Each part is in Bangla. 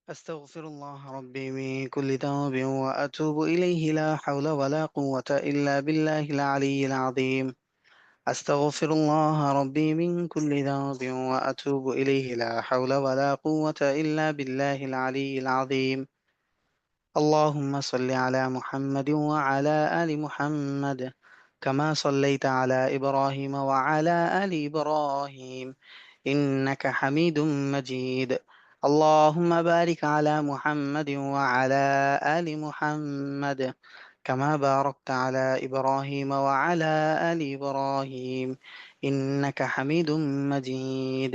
أستغفر الله ربي من كل ذنب وأتوب إليه لا حول ولا قوة إلا بالله العلي العظيم. أستغفر الله ربي من كل ذنب وأتوب إليه لا حول ولا قوة إلا بالله العلي العظيم. اللهم صل على محمد وعلى آل محمد كما صليت على إبراهيم وعلى آل إبراهيم إنك حميد مجيد. اللهم بارك على محمد وعلى آل محمد كما باركت على إبراهيم وعلى آل إبراهيم إنك حميد مجيد.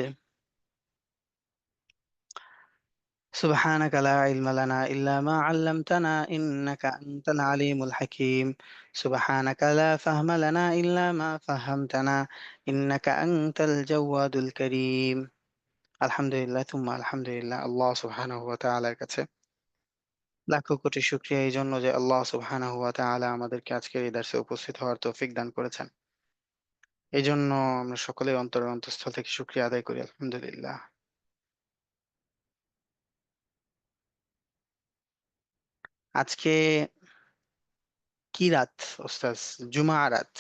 سبحانك لا علم لنا إلا ما علمتنا إنك أنت العليم الحكيم. سبحانك لا فهم لنا إلا ما فهمتنا إنك أنت الجواد الكريم. আলহামদুলিল্লাহ তুম্মা আলহামদুলিল্লাহ, আল্লাহ সুবহানাহু ওয়া তাআলার কাছে লাখো কোটি শুকরিয়া এই জন্য যে আল্লাহ সুবহানাহু ওয়া তাআলা আমাদেরকে আজকের এই দার্সে উপস্থিত হওয়ার তৌফিক দান করেছেন। এই জন্য আমরা সকলে অন্তরের অন্তঃস্থল থেকে শুকরিয়া আদায় করি আলহামদুলিল্লাহ। আজকে কি রাত ওস্তাজ? জুমা রাত।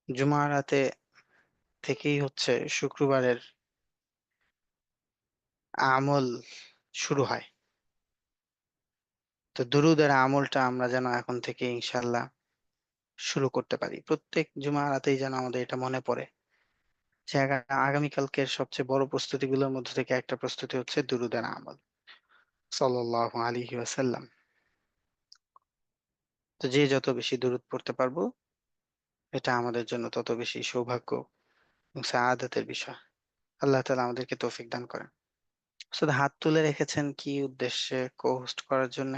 জুমা রাতে থেকেই হচ্ছে শুক্রবারের আমল শুরু হয়। তো দুরুদের আমলটা আমরা যেন এখন থেকে ইনশাল্লাহ শুরু করতে পারি। প্রত্যেক জুমা রাতেই যেন আমাদের এটা মনে পড়ে যে আগামীকালকের সবচেয়ে বড় প্রস্তুতিগুলোর মধ্যে থেকে একটা প্রস্তুতি হচ্ছে দুরুদের আমল সাল্লাল্লাহু আলাইহি ওয়াসাল্লাম। তো যে যত বেশি দুরুদ পড়তে পারবো এটা আমাদের জন্য তত বেশি সৌভাগ্য এবং সাআদাতের বিষয়। আল্লাহ তাআলা আমাদেরকে তৌফিক দান করেন। শুধু হাত তুলে রেখেছেন কি উদ্দেশ্যে? কো-হোস্ট করার জন্য।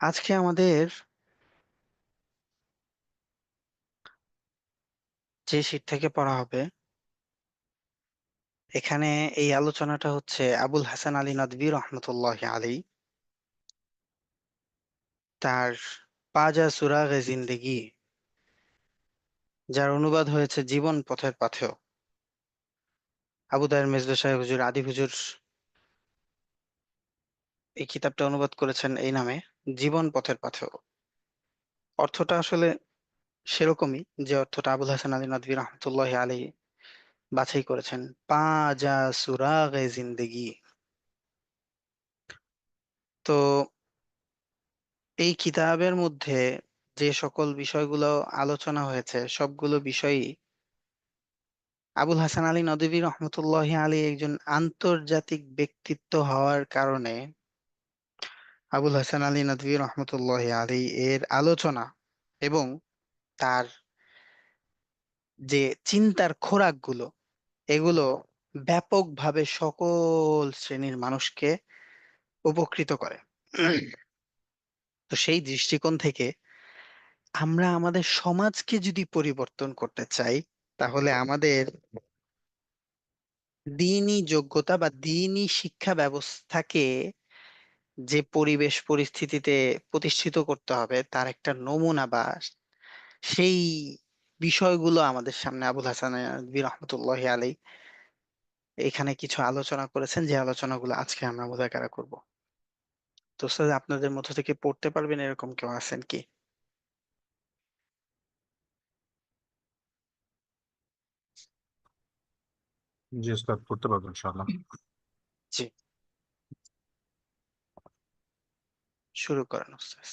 আজকে আমাদের যে শীট থেকে পড়া হবে, এখানে এই আলোচনাটা হচ্ছে আবুল হাসান আলী নদভী রহমতুল্লাহ আলী তার পাজা সুরাগে জিন্দেগি, যার অনুবাদ হয়েছে জীবন পথের পাথেয়। আবু দায়ের মেজদ সাহেব হুজুর আদি হুজুর এই কিতাবটা অনুবাদ করেছেন এই নামে, জীবন পথের পাথেয়। অর্থটা আসলে সেরকমই যে অর্থটা আবুল হাসান আলী নদভী রহমতুল্লাহ আলী বাছাই করেছেন, পাজা সুরাগে জিন্দেগি। তো এই কিতাবের মধ্যে যে সকল বিষয়গুলো আলোচনা হয়েছে সবগুলো বিষয়ই আবুল হাসান আলী নদভী রহমতুল্লাহ আলী একজন আন্তর্জাতিক ব্যক্তিত্ব হওয়ার কারণে আবুল হাসান আলী নদভী রহমতুল্লাহ আলী এর আলোচনা এবং তার যে চিন্তার খোরাকগুলো এগুলো ব্যাপকভাবে সকল শ্রেণীর মানুষকে উপকৃত করে। তো সেই দৃষ্টিকোণ থেকে আমরা আমাদের সমাজকে যদি পরিবর্তন করতে চাই তাহলে আমাদের দ্বীনি যোগ্যতা বা দ্বীনি শিক্ষা ব্যবস্থাকে যে পরিবেশ পরিস্থিতিতে প্রতিষ্ঠিত করতে হবে তার একটা নমুনা বা সেই বিষয়গুলো আমাদের সামনে আবুল হাসান বীর রহমতুল্লাহ আলাই এখানে কিছু আলোচনা করেছেন, যে আলোচনাগুলো আজকে আমরা মোজাকারা করব। তো স্যার আপনাদের মধ্য থেকে পড়তে পারবেন এরকম কেউ আছেন কি? জি স্যার, করতে পারবো ইনশাআল্লাহ। জি, শুরু করেন উস্তাদ।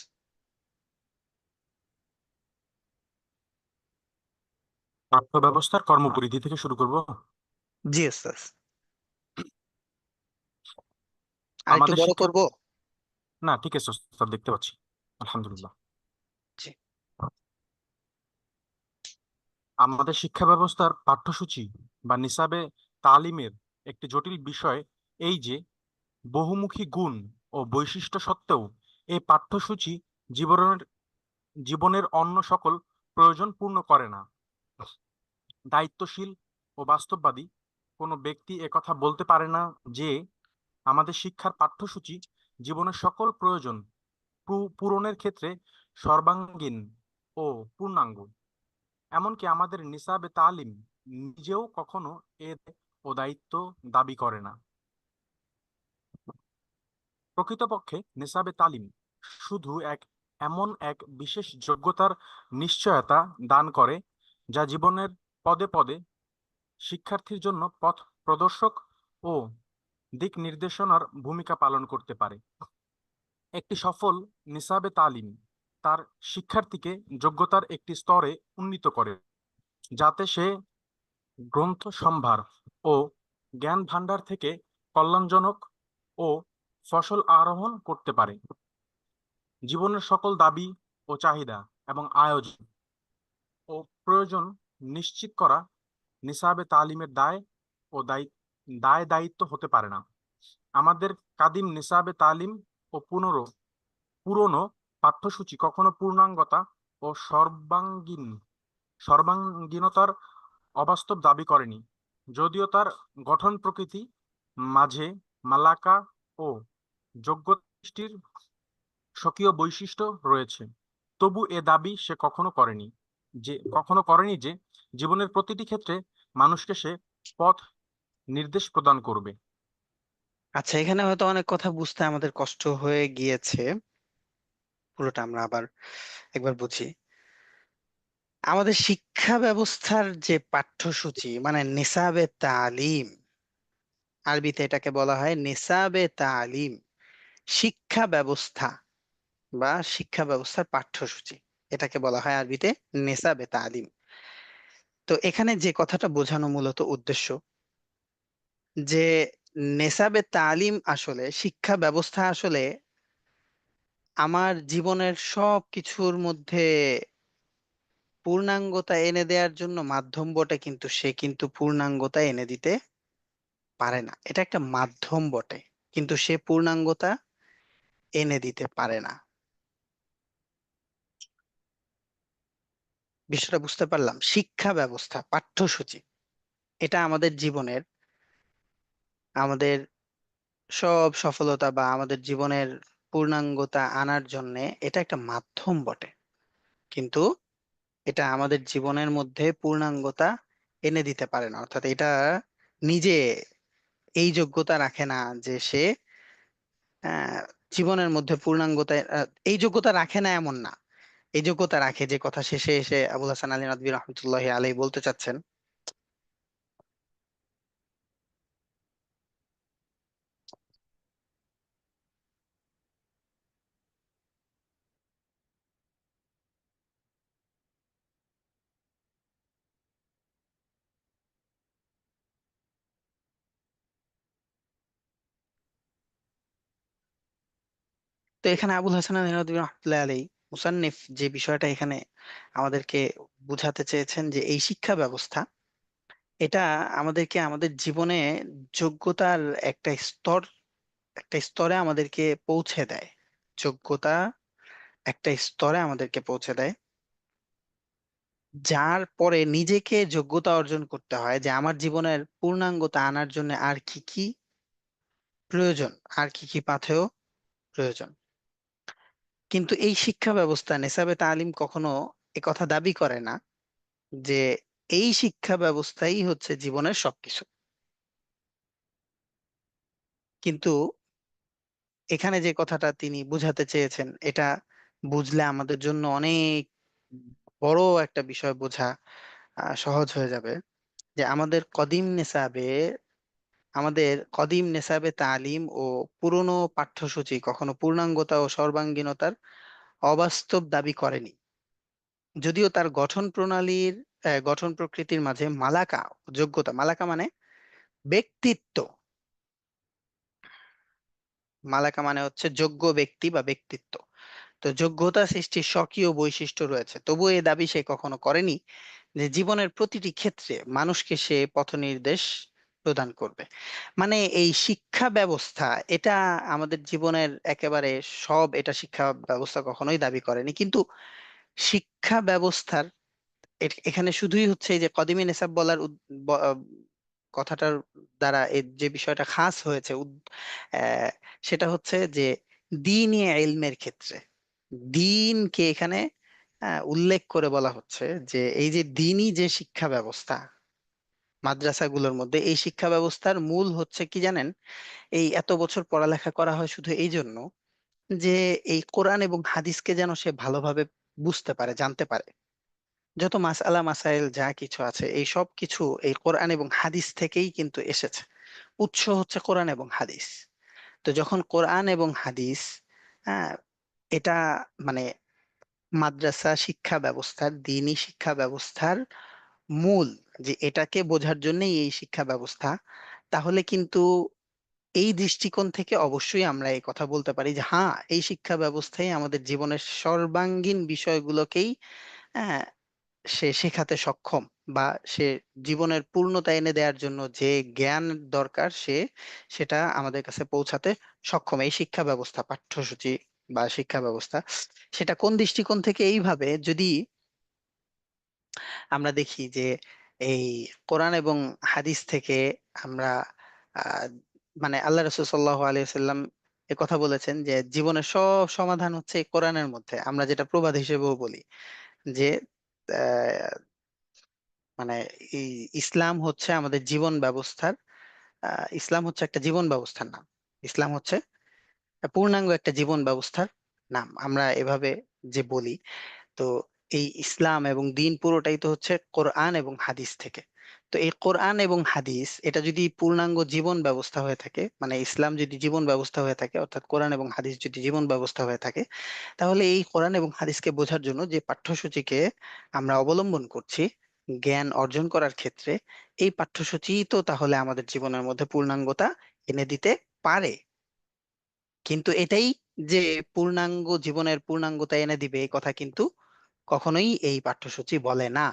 অর্থ ব্যবস্থার কর্মপরিধি থেকে শুরু করব। জি উস্তাদ। আর একটু আমাদের বড় শিক্ষা, করব? না ঠিক আছে ওস্তাদ, দেখতে পাচ্ছি। আলহামদুলিল্লাহ। জি। আমাদের শিক্ষা ব্যবস্থার পাঠ্যসূচি বা নিসাবে তালিমের একটি জটিল বিষয় এই যে বহুমুখী গুণ ও বৈশিষ্ট্য সত্ত্বেও এই পাঠ্যসূচি জীবনের জীবনের অন্য সকল প্রয়োজন পূর্ণ করে না। দায়িত্বশীল ও বাস্তববাদী কোনো ব্যক্তি একথা বলতে পারে না যে আমাদের শিক্ষার পাঠ্যসূচি জীবনের সকল প্রয়োজন পূরণের ক্ষেত্রে সর্বাঙ্গীন ও পূর্ণাঙ্গ। এমনকি আমাদের নিসাবে তালিম নিজেও কখনো এর ও দায়িত্ব দাবি করে না। প্রকৃতপক্ষে নিসাবে তালিম শুধু এমন এক বিশেষ যোগ্যতার নিশ্চয়তা দান করে যা জীবনের পদে পদে শিক্ষার্থীর জন্য পথ প্রদর্শক ও দিক নির্দেশনার ভূমিকা পালন করতে পারে। একটি সফল নিসাবে তালিম তার শিক্ষার্থীকে যোগ্যতার একটি স্তরে উন্নীত করে, যাতে সে গ্রন্থ সম্ভার ও জ্ঞান ভাণ্ডার থেকে কল্যাণজনক ও ফসল আরোহণ করতে পারে। জীবনের সকল দাবি ও চাহিদা এবং আয়োজন ও প্রয়োজন নিশ্চিত করা নিসাবে তালিমের ও দায়িত্ব হতে পারে না। আমাদের কাদিম নিসাবে তালিম ও পুরনো পাঠ্যসূচি কখনো পূর্ণাঙ্গতা ও সর্বাঙ্গীনতার অবাস্তব দাবি করেনি। যদিও তার গঠন প্রকৃতি মাঝে মালাকা ও যোগ্যতা সৃষ্টির স্বকীয় বৈশিষ্ট্য রয়েছে, তবু এ দাবি সে কখনো করেনি যে জীবনের প্রতিটি ক্ষেত্রে মানুষকে সে পথ নির্দেশ প্রদান করবে। আচ্ছা, এখানে হয়তো অনেক কথা বুঝতে আমাদের কষ্ট হয়ে গিয়েছে। পুরোটা আমরা আবার একবার বুঝি। আমাদের শিক্ষা ব্যবস্থার যে পাঠ্যসূচি মানে নিসাবে তালিম, আরবিতে এটাকে বলা হয় নিসাবে তালিম, শিক্ষা ব্যবস্থা বা শিক্ষা ব্যবস্থার পাঠ্যসূচি, এটাকে বলা হয় আরবিতে নিসাবে তালিম। তো এখানে যে কথাটা বোঝানো মূলত উদ্দেশ্য, যে নেসাবে তালিম আসলে শিক্ষা ব্যবস্থা আসলে আমার জীবনের সব কিছুর মধ্যে পূর্ণাঙ্গতা এনে দেওয়ার জন্য মাধ্যম বটে, কিন্তু সে কিন্তু পূর্ণাঙ্গতা এনে দিতে পারে না। এটা একটা মাধ্যম বটে, কিন্তু সে পূর্ণাঙ্গতা এনে দিতে পারে না। বিষয়টা বুঝতে পারলাম? শিক্ষা ব্যবস্থা পাঠ্যসূচি এটা আমাদের জীবনের, আমাদের সব সফলতা বা আমাদের জীবনের পূর্ণাঙ্গতা আনার জন্য এটা একটা মাধ্যম বটে, কিন্তু এটা আমাদের জীবনের মধ্যে পূর্ণাঙ্গতা এনে দিতে পারে না। অর্থাৎ এটা নিজে এই যোগ্যতা রাখে না যে সে আহ, জীবনের মধ্যে পূর্ণাঙ্গতা, এই যোগ্যতা রাখে না এমন না, এই যোগ্যতা রাখে, যে কথা শেষে এসে আবুল হাসান আলী নদভী রহমতুল্লাহ আলাইহি বলতে চাচ্ছেন। তো এখানে আবুল হাসান আলী নদভী রহমতুল্লাহ আলাইহি মুসান্নিফ যে বিষয়টা এখানে আমাদেরকে বুঝাতে চেয়েছেন, যে এই শিক্ষা ব্যবস্থা এটা আমাদেরকে আমাদের জীবনে যোগ্যতার একটা স্তর, একটা স্তরে আমাদেরকে পৌঁছে দেয়। যোগ্যতা একটা স্তরে আমাদেরকে পৌঁছে দেয়, যার পরে নিজেকে যোগ্যতা অর্জন করতে হয় যে আমার জীবনের পূর্ণাঙ্গতা আনার জন্য আর কি কি প্রয়োজন, আর কি কি পাথেয় প্রয়োজন। কিন্তু এই শিক্ষা ব্যবস্থা নেসাবে তালিম কখনো একথা দাবি করে না যে এই শিক্ষা ব্যবস্থাই হচ্ছে জীবনের সবকিছু। কিন্তু এখানে যে কথাটা তিনি বুঝাতে চেয়েছেন, এটা বুঝলে আমাদের জন্য অনেক বড় একটা বিষয় বোঝা সহজ হয়ে যাবে। যে আমাদের কদিম নেসাবে তালিম ও পুরনো পাঠ্যসূচি কখনো পূর্ণাঙ্গতা ও সর্বাঙ্গীনতার অবাস্তব দাবি করেনি, যদিও তার গঠন প্রণালীর গঠন প্রকৃতির মাঝে মালাকা, যোগ্যতা, মালাকা মানে ব্যক্তিত্ব, মালাকা মানে হচ্ছে যোগ্য ব্যক্তি বা ব্যক্তিত্ব। তো যোগ্যতা সৃষ্টির স্বকীয় বৈশিষ্ট্য রয়েছে, তবুও এ দাবি সে কখনো করেনি যে জীবনের প্রতিটি ক্ষেত্রে মানুষকে সে পথনির্দেশ প্রদান করবে। মানে এই শিক্ষা ব্যবস্থা এটা আমাদের জীবনের একেবারে সব, এটা শিক্ষা ব্যবস্থা কখনোই দাবি করেনি। কিন্তু শিক্ষা ব্যবস্থার এখানে শুধুই হচ্ছে এই যে কদিমে নেসাব বলার কথাটার দ্বারা এর যে বিষয়টা খাস হয়েছে আহ, সেটা হচ্ছে যে দ্বীনি ইলমের ক্ষেত্রে দ্বীনকে এখানে উল্লেখ করে বলা হচ্ছে যে এই যে দ্বীনি যে শিক্ষা ব্যবস্থা মাদ্রাসাগুলোর মধ্যে, এই শিক্ষা ব্যবস্থার মূল হচ্ছে কি জানেন? এই এত বছর পড়ালেখা করা হয় শুধু এই জন্য যে এই কোরআন এবং হাদিসকে যেন সে ভালোভাবে বুঝতে পারে, জানতে পারে। যত মাসআলা মাসাইল যা কিছু আছে এই সব কিছু এই কোরআন এবং হাদিস থেকেই কিন্তু এসেছে। উৎস হচ্ছে কোরআন এবং হাদিস। তো যখন কোরআন এবং হাদিস, হ্যাঁ, এটা মানে মাদ্রাসা শিক্ষা ব্যবস্থার, দ্বীনি শিক্ষা ব্যবস্থার মূল, যে এটাকে বোঝার জন্যই এই শিক্ষা ব্যবস্থা, তাহলে কিন্তু এই দৃষ্টিকোণ থেকে অবশ্যই আমরা এই কথা বলতে পারি যে হ্যাঁ, এই শিক্ষা ব্যবস্থাই আমাদের জীবনের সর্বাঙ্গীন বিষয়গুলোকেই হ্যাঁ, সে শেখাতে সক্ষম, বা সে জীবনের পূর্ণতা এনে দেওয়ার জন্য যে জ্ঞান দরকার সেটা আমাদের কাছে পৌঁছাতে সক্ষম। এই শিক্ষা ব্যবস্থা, পাঠ্যসূচি বা শিক্ষা ব্যবস্থা, সেটা কোন দৃষ্টিকোণ থেকে? এইভাবে যদি আমরা দেখি যে এই কোরআন এবং হাদিস থেকে আমরা আহ, মানে আল্লাহ রসুল সাল্লাহ আলিয়াল্লাম এ কথা বলেছেন যে জীবনের সব সমাধান হচ্ছে এই কোরআনের মধ্যে। আমরা যেটা প্রবাদ হিসেবেও বলি যে মানে এই ইসলাম হচ্ছে আমাদের জীবন ব্যবস্থার, ইসলাম হচ্ছে একটা জীবন ব্যবস্থার নাম। ইসলাম হচ্ছে পূর্ণাঙ্গ একটা জীবন ব্যবস্থার নাম, আমরা এভাবে যে বলি। তো এই ইসলাম এবং দিন পুরোটাই তো হচ্ছে কোরআন এবং হাদিস থেকে। তো এই কোরআন এবং হাদিস এটা যদি পূর্ণাঙ্গ জীবন ব্যবস্থা হয়ে থাকে, মানে ইসলাম যদি জীবন ব্যবস্থা হয়ে থাকে, অর্থাৎ কোরআন এবং হাদিস যদি জীবন ব্যবস্থা হয়ে থাকে, তাহলে এই কোরআন এবং হাদিসকে বোঝার জন্য যে পাঠ্যসূচিকে আমরা অবলম্বন করছি জ্ঞান অর্জন করার ক্ষেত্রে, এই পাঠ্যসূচি তো তাহলে আমাদের জীবনের মধ্যে পূর্ণাঙ্গতা এনে দিতে পারে। কিন্তু এটাই যে পূর্ণাঙ্গ জীবনের পূর্ণাঙ্গতা এনে দিবে এই কথা কিন্তু কখনোই এই পাঠ্যসূচি বলে না।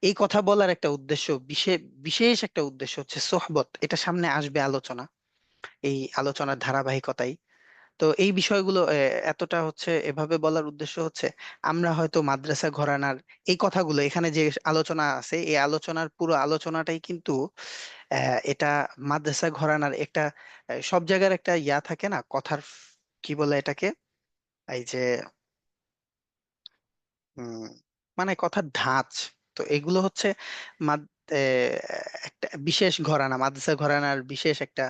এই কথা বলার একটা উদ্দেশ্য, বিশেষ বিশেষ একটা উদ্দেশ্য হচ্ছে সোহবত, এটা সামনে আসবে আলোচনা, এই আলোচনার ধারাবাহিকতাই। তো এই বিষয়গুলো এতটা হচ্ছে এভাবে বলার উদ্দেশ্য হচ্ছে আমরা হয়তো মাদ্রাসা ঘরানার এই কথাগুলো এখানে যে আলোচনা আছে, এই আলোচনার পুরো আলোচনাটাই কিন্তু এটা মাদ্রাসা ঘরানার একটা সব জায়গার একটা ইয়া থাকে না কথার, কি বলে এটাকে, এই যে উম মানে কথার ধাঁচ। তো এগুলো হচ্ছে মাদ একটা বিশেষ ঘরানা, মাদ্রাসা ঘরানার বিশেষ একটা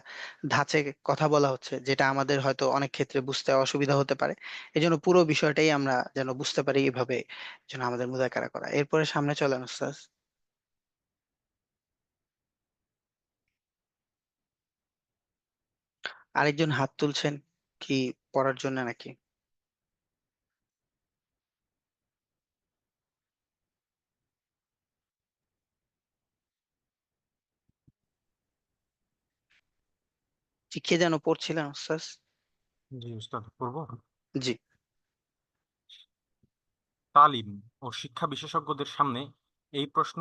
ধাঁচে কথা বলা হচ্ছে, যেটা আমাদের হয়তো অনেক ক্ষেত্রে বুঝতে অসুবিধা হতে পারে। এই জন্য পুরো বিষয়টাই আমরা যেন বুঝতে পারি এইভাবে যেন আমাদের মুযাকারা করা। এরপরে সামনে চলেন উস্তাদ। আরেকজন হাত তুলছেন, কি পড়ার জন্য নাকি? কি যেন পড়ছিলেন উস্তাদ? জি উস্তাদ, পূর্ব জি। তালিম ও শিক্ষা বিশেষজ্ঞদের সামনে এই প্রশ্ন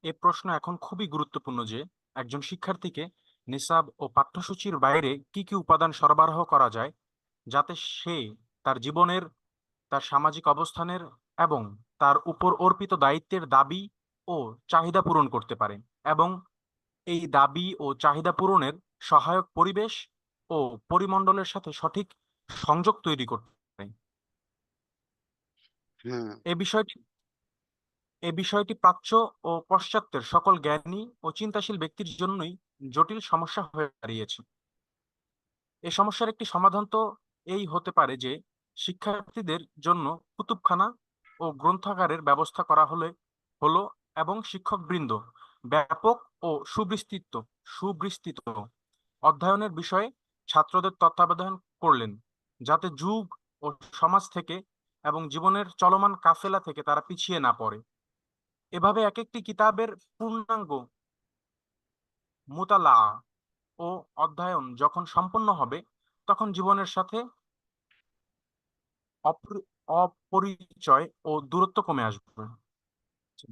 এ প্রশ্ন এখন খুবই গুরুত্বপূর্ণ যে একজন শিক্ষার্থীকে নিসাব ও পাঠ্যসূচির বাইরে কি কি উপাদান সরবরাহ করা যায় যাতে সে তার জীবনের, তার সামাজিক অবস্থানের এবং তার উপর অর্পিত দায়িত্বের দাবি ও চাহিদা পূরণ করতে পারে, এবং এই দাবি ও চাহিদা পূরণের সহায়ক পরিবেশ ও পরিমণ্ডলের সাথে সঠিক সংযোগ তৈরি করতে পারে। হুম। এ বিষয়টি এ বিষয়টি প্রাচ্য ও পাশ্চাত্যের সকল জ্ঞানী ও চিন্তাশীল ব্যক্তির জন্যই জটিল সমস্যা হয়ে দাঁড়িয়েছে। এই সমস্যার একটি সমাধান তো এই হতে পারে যে শিক্ষার্থীদের জন্য কুতুবখানা ও গ্রন্থাগারের ব্যবস্থা করা হলো এবং শিক্ষকবৃন্দ ব্যাপক ও সুবিস্তৃত অধ্যয়নের বিষয়ে ছাত্রদের তত্ত্বাবধান করলেন, যাতে যুগ ও সমাজ থেকে এবং জীবনের চলমান কাফেলা থেকে তারা পিছিয়ে না পড়ে। এভাবে এক একটি কিতাবের পূর্ণাঙ্গ মোতালা ও অধ্যয়ন যখন সম্পন্ন হবে, তখন জীবনের সাথে অপরিচয় ও দূরত্ব কমে আসবে।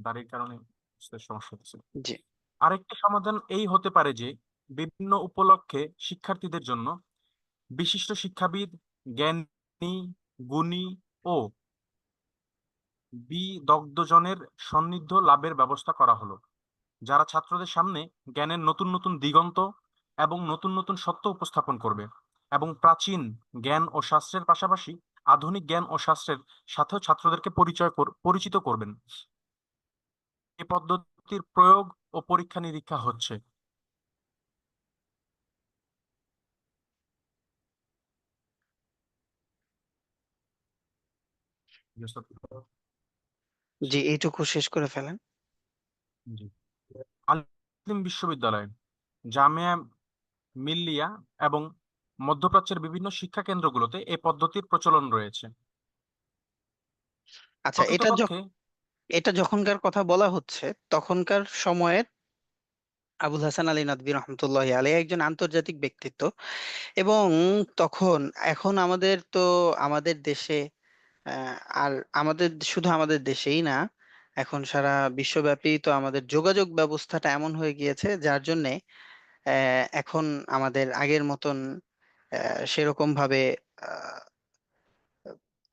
দাড়ির কারণে বুঝতে সমস্যা হচ্ছে। জি। আরেকটি সমাধান এই হতে পারে যে বিভিন্ন উপলক্ষে শিক্ষার্থীদের জন্য বিশিষ্ট শিক্ষাবিদ, জ্ঞানী, গুণী ও বিদগ্ধজনের সান্নিধ্য লাভের ব্যবস্থা করা হলো, যারা ছাত্রদের সামনে জ্ঞানের নতুন নতুন দিগন্ত এবং নতুন নতুন সত্য উপস্থাপন করবে এবং প্রাচীন জ্ঞান ও শাস্ত্রের পাশাপাশি আধুনিক জ্ঞান ও শাস্ত্রের সাথেও ছাত্রদেরকে পরিচিত করবেন। এই পদ্ধতির প্রয়োগ ও পরীক্ষা নিরীক্ষা হচ্ছে। জি, এইটুকু শেষ করে ফেলেন। জি। আল মুসলিম বিশ্ববিদ্যালয়, জামিয়া মিল্লিয়া এবং মধ্যপ্রাচ্যের বিভিন্ন শিক্ষা কেন্দ্রগুলোতে এই পদ্ধতির প্রচলন রয়েছে। আচ্ছা, প্রকৃতপক্ষে এটা যখনকার কথা বলা হচ্ছে, তখনকার সময়ের আবুল হাসান আলী নদভী রহমতুল্লাহ আলী একজন আন্তর্জাতিক ব্যক্তিত্ব। এবং তখন, এখন আমাদের তো, আমাদের দেশে আর আমাদের শুধু আমাদের দেশেই না, এখন সারা বিশ্বব্যাপী তো আমাদের যোগাযোগ ব্যবস্থাটা এমন হয়ে গিয়েছে, যার জন্যে এখন আমাদের আগের মতন সেরকম ভাবে আহ,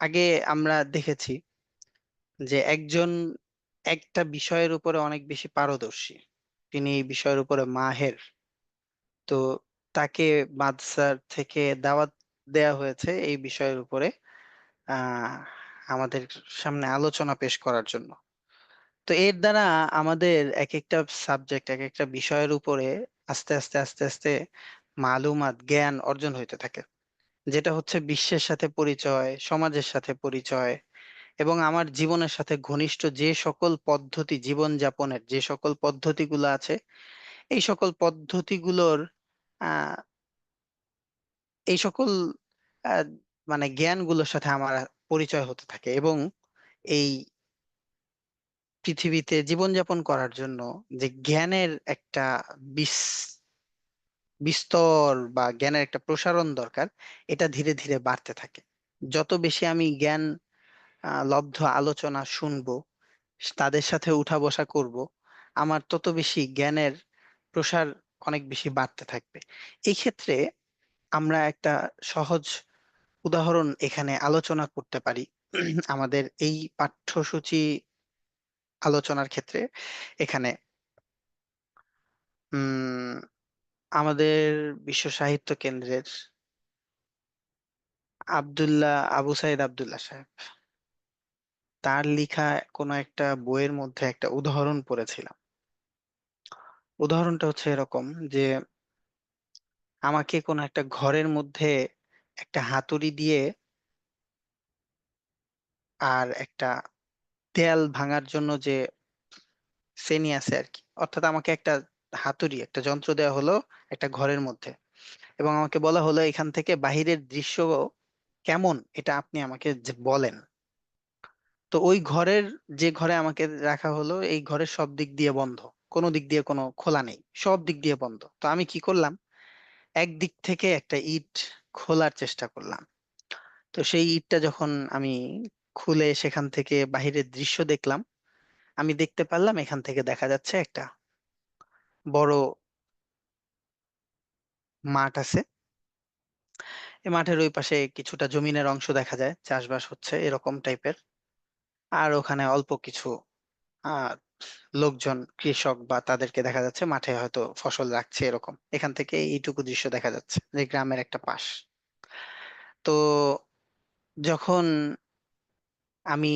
আগে আমরা দেখেছি যে একজন একটা বিষয়ের উপরে অনেক বেশি পারদর্শী, তিনি এই বিষয়ের উপরে মাহের, তো তাকে মাদ্রাসার থেকে দাওয়াত দেয়া হয়েছে এই বিষয়ের উপরে আহ আমাদের সামনে আলোচনা পেশ করার জন্য। তো এর দ্বারা আমাদের এক একটা সাবজেক্ট, এক একটা বিষয়ের উপরে আস্তে আস্তে আস্তে আস্তে মালুমাত, জ্ঞান অর্জন হইতে থাকে, যেটা হচ্ছে বিশ্বের সাথে পরিচয়, সমাজের সাথে পরিচয়, এবং আমার জীবনের সাথে ঘনিষ্ঠ যে সকল পদ্ধতি, জীবন যাপনের যে সকল পদ্ধতিগুলো আছে, এই সকল পদ্ধতিগুলোর আহ এই সকল আহ, মানে জ্ঞানগুলোর সাথে আমার পরিচয় হতে থাকে। এবং এই পৃথিবীতে জীবনযাপন করার জন্য যে জ্ঞানের একটা বিস্তর বা জ্ঞানের একটা প্রসারণ দরকার, এটা ধীরে ধীরে বাড়তে থাকে। যত বেশি আমি জ্ঞান লব্ধ আলোচনা শুনবো, তাদের সাথে উঠা বসা করব, আমার তত বেশি জ্ঞানের প্রসার অনেক বেশি বাড়তে থাকবে। এই ক্ষেত্রে আমরা একটা সহজ উদাহরণ এখানে আলোচনা করতে পারি। আমাদের এই পাঠ্যসূচি আলোচনার ক্ষেত্রে এখানে উম আমাদের বিশ্ব সাহিত্য কেন্দ্রের আবু সাইদ আব্দুল্লাহ সাহেব, তার লেখা কোনো একটা বইয়ের মধ্যে একটা উদাহরণ পড়েছিলাম। উদাহরণটা হচ্ছে এরকম যে আমাকে কোনো একটা ঘরের মধ্যে একটা হাতুড়ি দিয়ে আর একটা দেয়াল ভাঙার জন্য যে শ্রেণী আছে আর কি, অর্থাৎ আমাকে একটা হাতুড়ি, একটা যন্ত্র দেওয়া হলো একটা ঘরের মধ্যে, এবং আমাকে বলা হলো এখান থেকে বাহিরের দৃশ্য কেমন এটা আপনি আমাকে বলেন। তো ওই ঘরের, যে ঘরে আমাকে রাখা হলো, এই ঘরের সব দিক দিয়ে বন্ধ, কোনো দিক দিয়ে কোনো খোলা নেই, সব দিক দিয়ে বন্ধ। তো আমি কি করলাম, একদিক থেকে একটা ইট খোলার চেষ্টা করলাম। তো সেই ইটটা যখন আমি খুলে সেখান থেকে বাহিরের দৃশ্য দেখলাম, আমি দেখতে পারলাম এখান থেকে দেখা যাচ্ছে একটা বড় মাঠ আছে। এই মাঠের ওই পাশে কিছুটা জমিনের অংশ দেখা যায়, চাষবাস হচ্ছে এরকম টাইপের। আর ওখানে অল্প কিছু আহ লোকজন, কৃষক বা তাদেরকে দেখা যাচ্ছে মাঠে হয়তো ফসল রাখছে, এরকম এখান থেকে এইটুকু দৃশ্য দেখা যাচ্ছে যে গ্রামের একটা পাশ। তো যখন আমি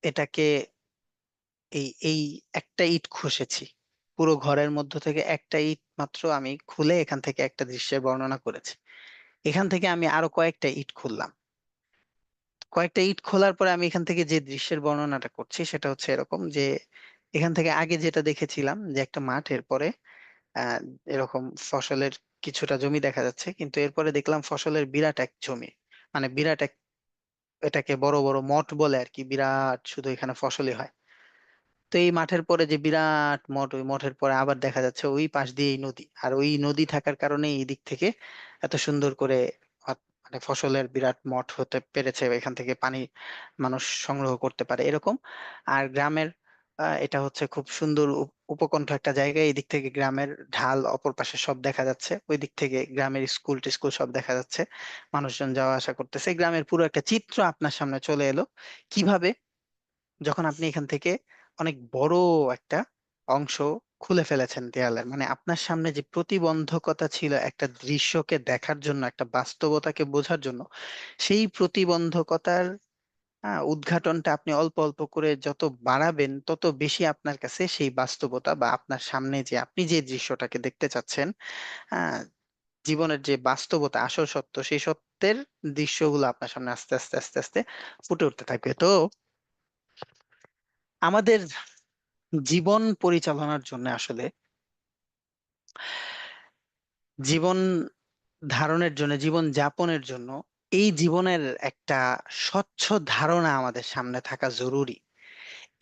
এটাকে এই একটা ইট খসেছি, পুরো ঘরের মধ্য থেকে একটা ইট মাত্র আমি খুলে এখান থেকে একটা দৃশ্যের বর্ণনা করেছি। এখান থেকে আমি আরো কয়েকটা ইট খুললাম। কয়েকটা ইট খোলার পরে আমি এখান থেকে যে দৃশ্যের বর্ণনাটা করছি সেটা হচ্ছে এরকম যে এখান থেকে আগে যেটা দেখেছিলাম যে একটা মাঠ, এরপরে আহ এরকম ফসলের কিছুটা জমি দেখা যাচ্ছে, কিন্তু এরপরে দেখলাম ফসলের বিরাট এক জমি, মানে বিরাট এক, এটাকে বড় বড় মঠ বলে আর কি, বিরাট, শুধু এখানে ফসলই হয়। তো এই মাঠের পরে যে বিরাট মঠ, ওই মঠের পরে আবার দেখা যাচ্ছে ওই পাশ দিয়ে নদী, আর ওই নদী থাকার কারণে এই দিক থেকে এত সুন্দর করে মানে ফসলের বিরাট মঠ হতে পেরেছে, এখান থেকে পানি মানুষ সংগ্রহ করতে পারে এরকম। আর গ্রামের এটা হচ্ছে খুব সুন্দর উপকণ্ঠ একটা জায়গা, এই দিক থেকে গ্রামের ঢাল অপর পাশে সব দেখা যাচ্ছে, ওই দিক থেকে গ্রামের স্কুল টিস্কুল সব দেখা যাচ্ছে, মানুষজন যাওয়া আসা করতেছে, গ্রামের পুরো একটা চিত্র আপনার সামনে চলে এলো। কিভাবে? যখন আপনি এখান থেকে অনেক বড় একটা অংশ খুলে ফেলেছেন দেয়ালের, মানে আপনার সামনে যে প্রতিবন্ধকতা ছিল একটা দৃশ্যকে দেখার জন্য, একটা বাস্তবতাকে বোঝার জন্য, সেই প্রতিবন্ধকতার উদ্ঘাটনটা আপনি অল্প অল্প করে যত বাড়াবেন তত বেশি আপনার কাছে সেই বাস্তবতা বা আপনার সামনে যে আপনি যে দৃশ্যটাকে দেখতে চাচ্ছেন, আহ জীবনের যে বাস্তবতা, আসল সত্য, সেই সত্যের দৃশ্যগুলো আপনার সামনে আস্তে আস্তে আস্তে আস্তে ফুটে উঠতে থাকবে। তো আমাদের জীবন পরিচালনার জন্য আসলে, জীবন ধারণের জন্য, জীবন যাপনের জন্য এই জীবনের একটা স্বচ্ছ ধারণা আমাদের সামনে থাকা জরুরি।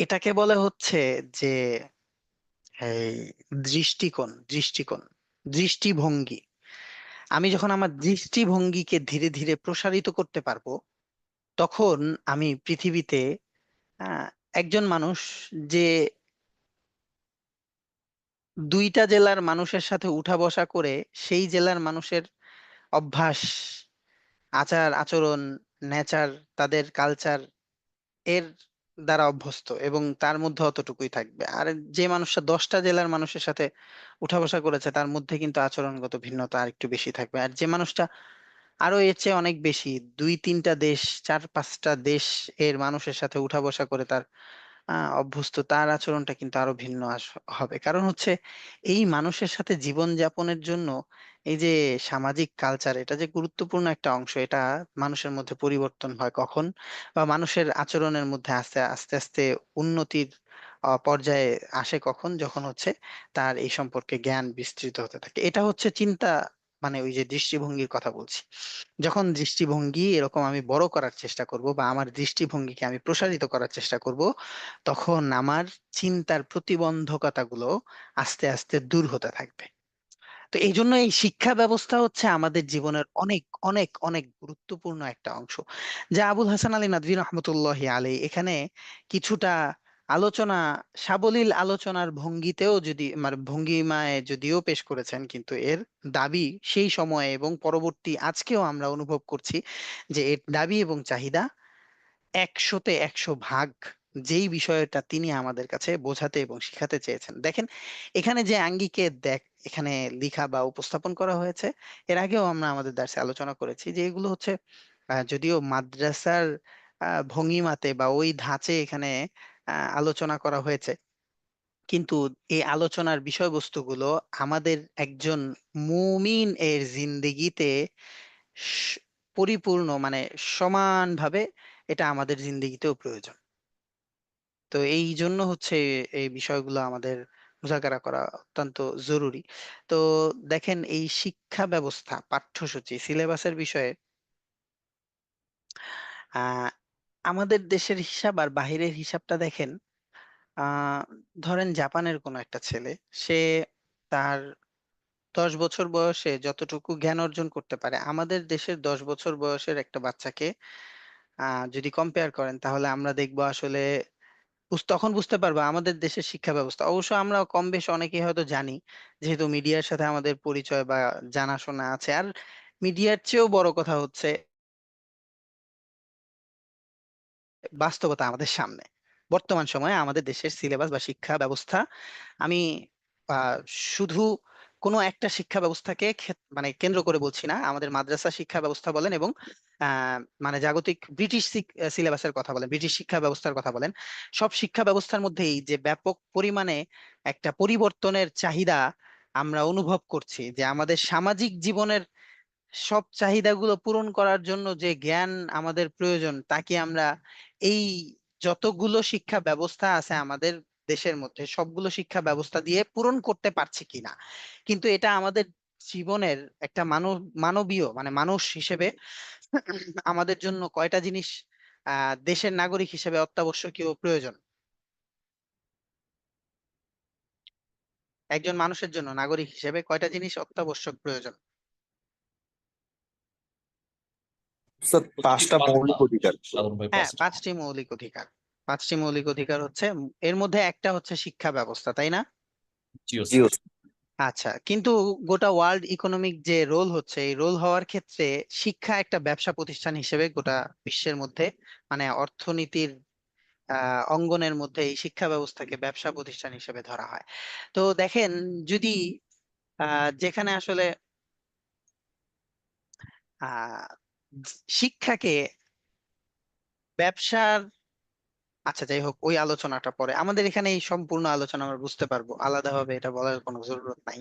এটাকে বলে হচ্ছে যে এই দৃষ্টিকোণ, দৃষ্টিভঙ্গি। আমি যখন আমার দৃষ্টিভঙ্গিকে ধীরে ধীরে প্রসারিত করতে পারবো, তখন আমি পৃথিবীতে আহ, একজন মানুষ যে দুইটা জেলার মানুষের সাথে উঠা বসা করে সেই জেলার মানুষের অভ্যাস, আচার আচরণ, নেচার, তাদের কালচার এর দ্বারা অভ্যস্ত এবং তার মধ্যে অতটুকুই থাকবে, আর যে মানুষটা 10টা জেলার মানুষের সাথে উঠা বসা করেছে তার মধ্যে কিন্তু আচরণগত ভিন্নতা আর একটু বেশি থাকবে। আর যে মানুষটা আরো এর চেয়ে অনেক বেশি, 2-3টা দেশ, 4-5টা দেশ এর মানুষের সাথে উঠা বসা করে তার অভ্যস্ত, তার আচরণটা কিন্তু আরো ভিন্ন হবে। কারণ হচ্ছে এই মানুষের সাথে জীবন যাপনের জন্য এই যে সামাজিক কালচার, এটা যে গুরুত্বপূর্ণ একটা অংশ, এটা মানুষের মধ্যে পরিবর্তন হয় কখন, বা মানুষের আচরণের মধ্যে আস্তে আস্তে আস্তে উন্নতির পর্যায়ে আসে কখন, যখন হচ্ছে তার এই সম্পর্কে জ্ঞান বিস্তৃত হতে থাকে। এটা হচ্ছে চিন্তা, মানে ওই যে দৃষ্টিভঙ্গির কথা বলছি। যখন দৃষ্টিভঙ্গি এরকম আমি বড় করার চেষ্টা করব বা আমার দৃষ্টিভঙ্গিকে আমি প্রসারিত করার চেষ্টা করব, তখন আমার চিন্তার প্রতিবন্ধকতাগুলো আস্তে আস্তে দূর হতে থাকবে। তো এই জন্য এই শিক্ষা ব্যবস্থা হচ্ছে আমাদের জীবনের অনেক অনেক অনেক গুরুত্বপূর্ণ একটা অংশ, যা আবুল হাসান আলী নাদভী রহমতুল্লাহ আলী এখানে কিছুটা আলোচনা, সাবলীল আলোচনার ভঙ্গিতেও যদি, মানে ভঙ্গিমায় যদিও পেশ করেছেন, কিন্তু এর দাবি সেই সময়ে এবং পরবর্তী আজকেও আমরা অনুভব করছি যে এর দাবি এবং চাহিদা 100-তে 100 ভাগ। যেই বিষয়টা তিনি আমাদের কাছে বোঝাতে এবং শিখাতে চেয়েছেন, দেখেন এখানে যে আঙ্গিকে এখানে লিখা বা উপস্থাপন করা হয়েছে, এর আগেও আমরা আমাদের দার্সে আলোচনা করেছি যে এগুলো হচ্ছে যদিও মাদ্রাসার ভঙ্গিমাতে বা ওই ধাঁচে এখানে আলোচনা করা হয়েছে, কিন্তু এই আলোচনার বিষয়বস্তুগুলো আমাদের একজন মুমিন এর জিন্দেগিতে স- পরিপূর্ণ, মানে সমানভাবে এটা আমাদের জিন্দেগিতেও প্রয়োজন। তো এই জন্য হচ্ছে এই বিষয়গুলো আমাদের মোজাকারা করা অত্যন্ত জরুরি। তো দেখেন এই শিক্ষা ব্যবস্থা, পাঠ্যসূচি, সিলেবাসের বিষয়ে আহ আমাদের দেশের হিসাব আর বাহিরের হিসাবটা দেখেন। আহ ধরেন জাপানের কোনো একটা ছেলে, সে তার 10 বছর বয়সে যতটুকু জ্ঞান অর্জন করতে পারে, আমাদের দেশের 10 বছর বয়সের একটা বাচ্চাকে যদি কম্পেয়ার করেন, তাহলে আমরা দেখবো আসলে তখন বুঝতে পারবো আমাদের দেশের শিক্ষা ব্যবস্থা। অবশ্য আমরা কম বেশ অনেকেই হয়তো জানি, যেহেতু মিডিয়ার সাথে আমাদের পরিচয় বা জানাশোনা আছে। আর মিডিয়ার চেয়েও বড় কথা হচ্ছে বাস্তবতা আমাদের সামনে। বর্তমান সময়ে আমাদের দেশের সিলেবাস বা শিক্ষা ব্যবস্থা, আমি আহ, শুধু কোনো একটা শিক্ষা ব্যবস্থাকে মানে কেন্দ্র করে বলছি না, আমাদের মাদ্রাসা শিক্ষা ব্যবস্থা বলেন এবং মানে জাগতিক ব্রিটিশ সিলেবাসের কথা বলেন, ব্রিটিশ শিক্ষা ব্যবস্থার কথা বলেন, সব শিক্ষা ব্যবস্থার মধ্যেই যে ব্যাপক পরিমাণে একটা পরিবর্তনের চাহিদা আমরা অনুভব করছি, যে আমাদের সামাজিক জীবনের সব চাহিদাগুলো পূরণ করার জন্য যে জ্ঞান আমাদের প্রয়োজন, তা কি আমরা এই যতগুলো শিক্ষা ব্যবস্থা আছে আমাদের দেশের মধ্যে সবগুলো শিক্ষা ব্যবস্থা দিয়ে পূরণ করতে পারছি কিনা? কিন্তু এটা আমাদের জীবনের একটা মানবীয়, মানে মানুষ হিসেবে আমাদের জন্য কয়টা জিনিস দেশের নাগরিক হিসেবে অত্যাবশ্যকীয় প্রয়োজন? একজন মানুষের জন্য নাগরিক হিসেবে কয়টা জিনিস অত্যাবশ্যক প্রয়োজন? স্যার, 5টা মৌলিক অধিকার। হ্যাঁ, 5টি মৌলিক অধিকার। 5টি মৌলিক অধিকার হচ্ছে, এর মধ্যে একটা হচ্ছে শিক্ষা ব্যবস্থা, তাই না? জি আচ্ছা, কিন্তু গোটা ওয়ার্ল্ড ইকোনমিক যে রোল হচ্ছে, এই রোল হওয়ার ক্ষেত্রে শিক্ষা একটা ব্যবসা প্রতিষ্ঠান হিসেবে গোটা বিশ্বের মধ্যে, মানে অর্থনীতির অঙ্গনের মধ্যে এই শিক্ষা ব্যবস্থাকে ব্যবসা প্রতিষ্ঠান হিসেবে ধরা হয়। তো দেখেন, যদি যেখানে আসলে আহ শিক্ষাকে ব্যবসার, আচ্ছা যাই হোক, ওই আলোচনাটা পরে, আমাদের এখানে এই সম্পূর্ণ আলোচনা আমরা বুঝতে পারবো, আলাদাভাবে এটা বলার কোনো জরুরত নাই।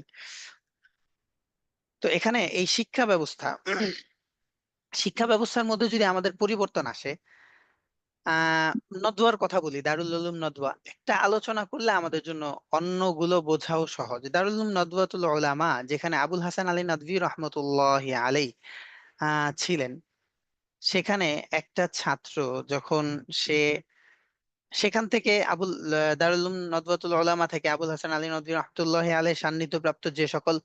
তো এখানে এই শিক্ষা ব্যবস্থা, শিক্ষা ব্যবস্থার মধ্যে যদি আমাদের পরিবর্তন আসে, আহ নদওয়ার কথা বলি, দারুল উলুম নদওয়া একটা আলোচনা করলে আমাদের জন্য অন্যগুলো বোঝাও সহজ। দারুল উলুম নদওয়াতুল উলামা, যেখানে আবুল হাসান আলী নদভী রহমতুল্লাহ আলাই ছিলেন, সেখানে একটা ছাত্র যখন সে সেখান থেকে দারুল উলুম নদওয়াতুল উলামা থেকে আবুল হাসান আলী নদভী রহমতুল্লাহ আলাই সান্নিধ্যপ্রাপ্ত যে সকল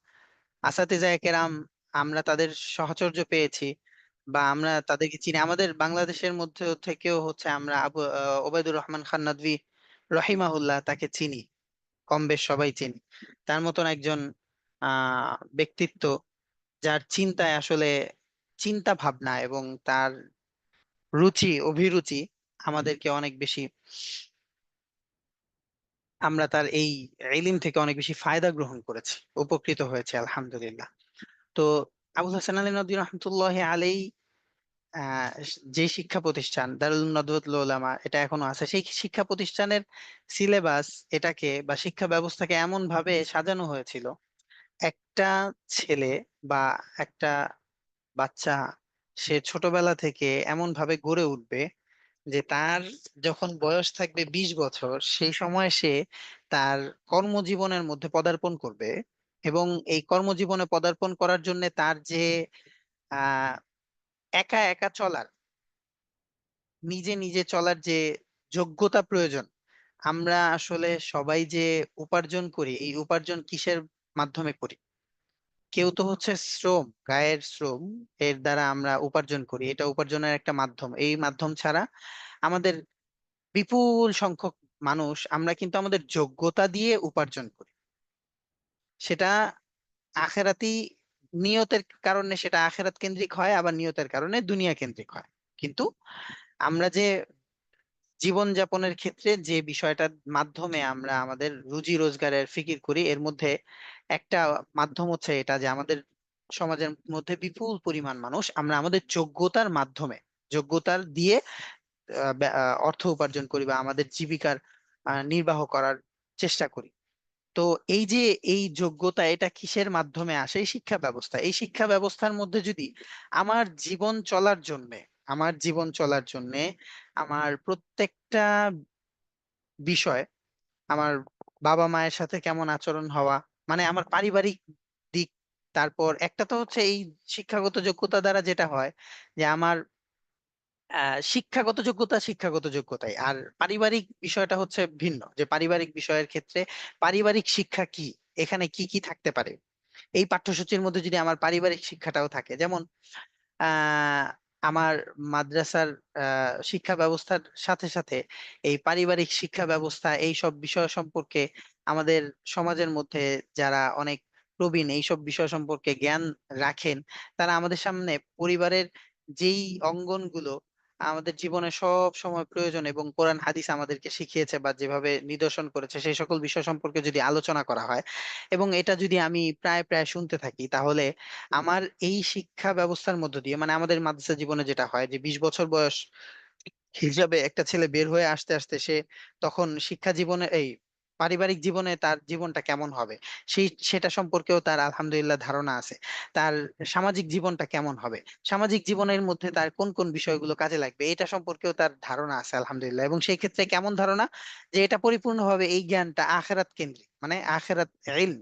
আসাতিজায়ে কেরাম, আমরা তাদের সাহচর্য পেয়েছি বা আমরা তাদেরকে চিনি, আমাদের বাংলাদেশের মধ্যে থেকেও হচ্ছে আমরা ওবায়দুর রহমান খান নদভী রহিমাহুল্লাহ তাকে চিনি, কম বেশ সবাই চিনি। তার মতন একজন ব্যক্তিত্ব, যার চিন্তায় আসলে চিন্তা ভাবনা এবং তার রুচি অভিরুচি আমাদেরকে অনেক বেশি, আমরা তার এই ইলম থেকে অনেক বেশি ফায়দা গ্রহণ করেছি, উপকৃত হয়েছে আলহামদুলিল্লাহ। তো আবুল হাসান আলী নদভী রহমতুল্লাহ আলাই যে শিক্ষা প্রতিষ্ঠান দারুল উলুম নদওয়াতুল উলামা এটা এখনো আছে, সেই শিক্ষা প্রতিষ্ঠানের সিলেবাস এটাকে বা শিক্ষা ব্যবস্থাকে এমন ভাবে সাজানো হয়েছিল, একটা ছেলে বা একটা বাচ্চা, সে ছোটবেলা থেকে এমন ভাবে গড়ে উঠবে যে তার যখন বয়স থাকবে 20 বছর, সেই সময় সে তার কর্মজীবনের মধ্যে পদার্পণ করবে। এবং এই কর্মজীবনে পদার্পণ করার জন্য তার যে আহ একা একা চলার, নিজে নিজে চলার যে যোগ্যতা প্রয়োজন, আমরা আসলে সবাই যে উপার্জন করি, এই উপার্জন কিসের মাধ্যমে করি? কেউ তো হচ্ছে শ্রম, গায়ের শ্রম, এর দ্বারা আমরা উপার্জন করি, এটা উপার্জনের একটা মাধ্যম। এই মাধ্যম ছাড়া আমাদের বিপুল সংখ্যক মানুষ, আমরা কিন্তু আমাদের যোগ্যতা দিয়ে উপার্জন করি। সেটা আখেরাতি নিয়তের কারণে সেটা আখেরাত কেন্দ্রিক হয়, আবার নিয়তের কারণে দুনিয়া কেন্দ্রিক হয়। কিন্তু আমরা যে জীবনযাপনের ক্ষেত্রে যে বিষয়টার মাধ্যমে আমরা আমাদের রুজি রোজগারের ফিকির করি, এর মধ্যে একটা মাধ্যম হচ্ছে এটা যে আমাদের সমাজের মধ্যে বিপুল পরিমাণ মানুষ, আমরা আমাদের যোগ্যতার মাধ্যমে, যোগ্যতার দিয়ে অর্থ উপার্জন করি বা আমাদের জীবিকার নির্বাহ করার চেষ্টা করি। তো এই যে এই যোগ্যতা, এটা কিসের মাধ্যমে আসে? এই শিক্ষা ব্যবস্থা, এই শিক্ষা ব্যবস্থার মধ্যে যদি আমার জীবন চলার জন্যে, আমার জীবন চলার জন্যে আমার প্রত্যেকটা বিষয়, আমার বাবা মায়ের সাথে কেমন আচরণ হওয়া, মানে আমার পারিবারিক দিক, তারপর একটা তো হচ্ছে এই শিক্ষাগত যোগ্যতা দ্বারা যেটা হয় যে আমার শিক্ষাগত যোগ্যতা শিক্ষাগত যোগ্যতাই, আর পারিবারিক বিষয়টা হচ্ছে ভিন্ন, যে পারিবারিক বিষয়ের ক্ষেত্রে পারিবারিক শিক্ষা কি, এখানে কি কি থাকতে পারে। এই পাঠ্যসূচির মধ্যে যদি আমার পারিবারিক শিক্ষাটাও থাকে, যেমন আহ আমার মাদ্রাসার শিক্ষা ব্যবস্থার সাথে সাথে এই পারিবারিক শিক্ষা ব্যবস্থা, এই সব বিষয় সম্পর্কে আমাদের সমাজের মধ্যে যারা অনেক প্রবীণ এই সব বিষয় সম্পর্কে জ্ঞান রাখেন, তারা আমাদের সামনে পরিবারের যেই অঙ্গনগুলো আমাদের জীবনে সব সময় প্রয়োজন এবং কোরআন হাদিস আমাদেরকে শিখিয়েছে বা যেভাবে নিদর্শন করেছে, সেই সকল বিষয় সম্পর্কে যদি আলোচনা করা হয় এবং এটা যদি আমি প্রায় প্রায় শুনতে থাকি, তাহলে আমার এই শিক্ষা ব্যবস্থার মধ্য দিয়ে, মানে আমাদের মাদ্রাসা জীবনে যেটা হয় যে 20 বছর বয়স হিসাবে একটা ছেলে বের হয়ে আসতে আসতে সে তখন শিক্ষা জীবনে এই পারিবারিক জীবনে তার জীবনটা কেমন হবে, সেটা সম্পর্কেও তার আলহামদুলিল্লাহ ধারণা আছে। তার সামাজিক জীবনটা কেমন হবে, সামাজিক জীবনের মধ্যে তার কোন কোন বিষয়গুলো কাজে লাগবে, এটা সম্পর্কেও তার ধারণা আছে আলহামদুলিল্লাহ। এবং সেই ক্ষেত্রে কেমন ধারণা, যে এটা পরিপূর্ণভাবে এই জ্ঞানটা আখেরাত কেন্দ্রিক, মানে আখেরাত ইলম,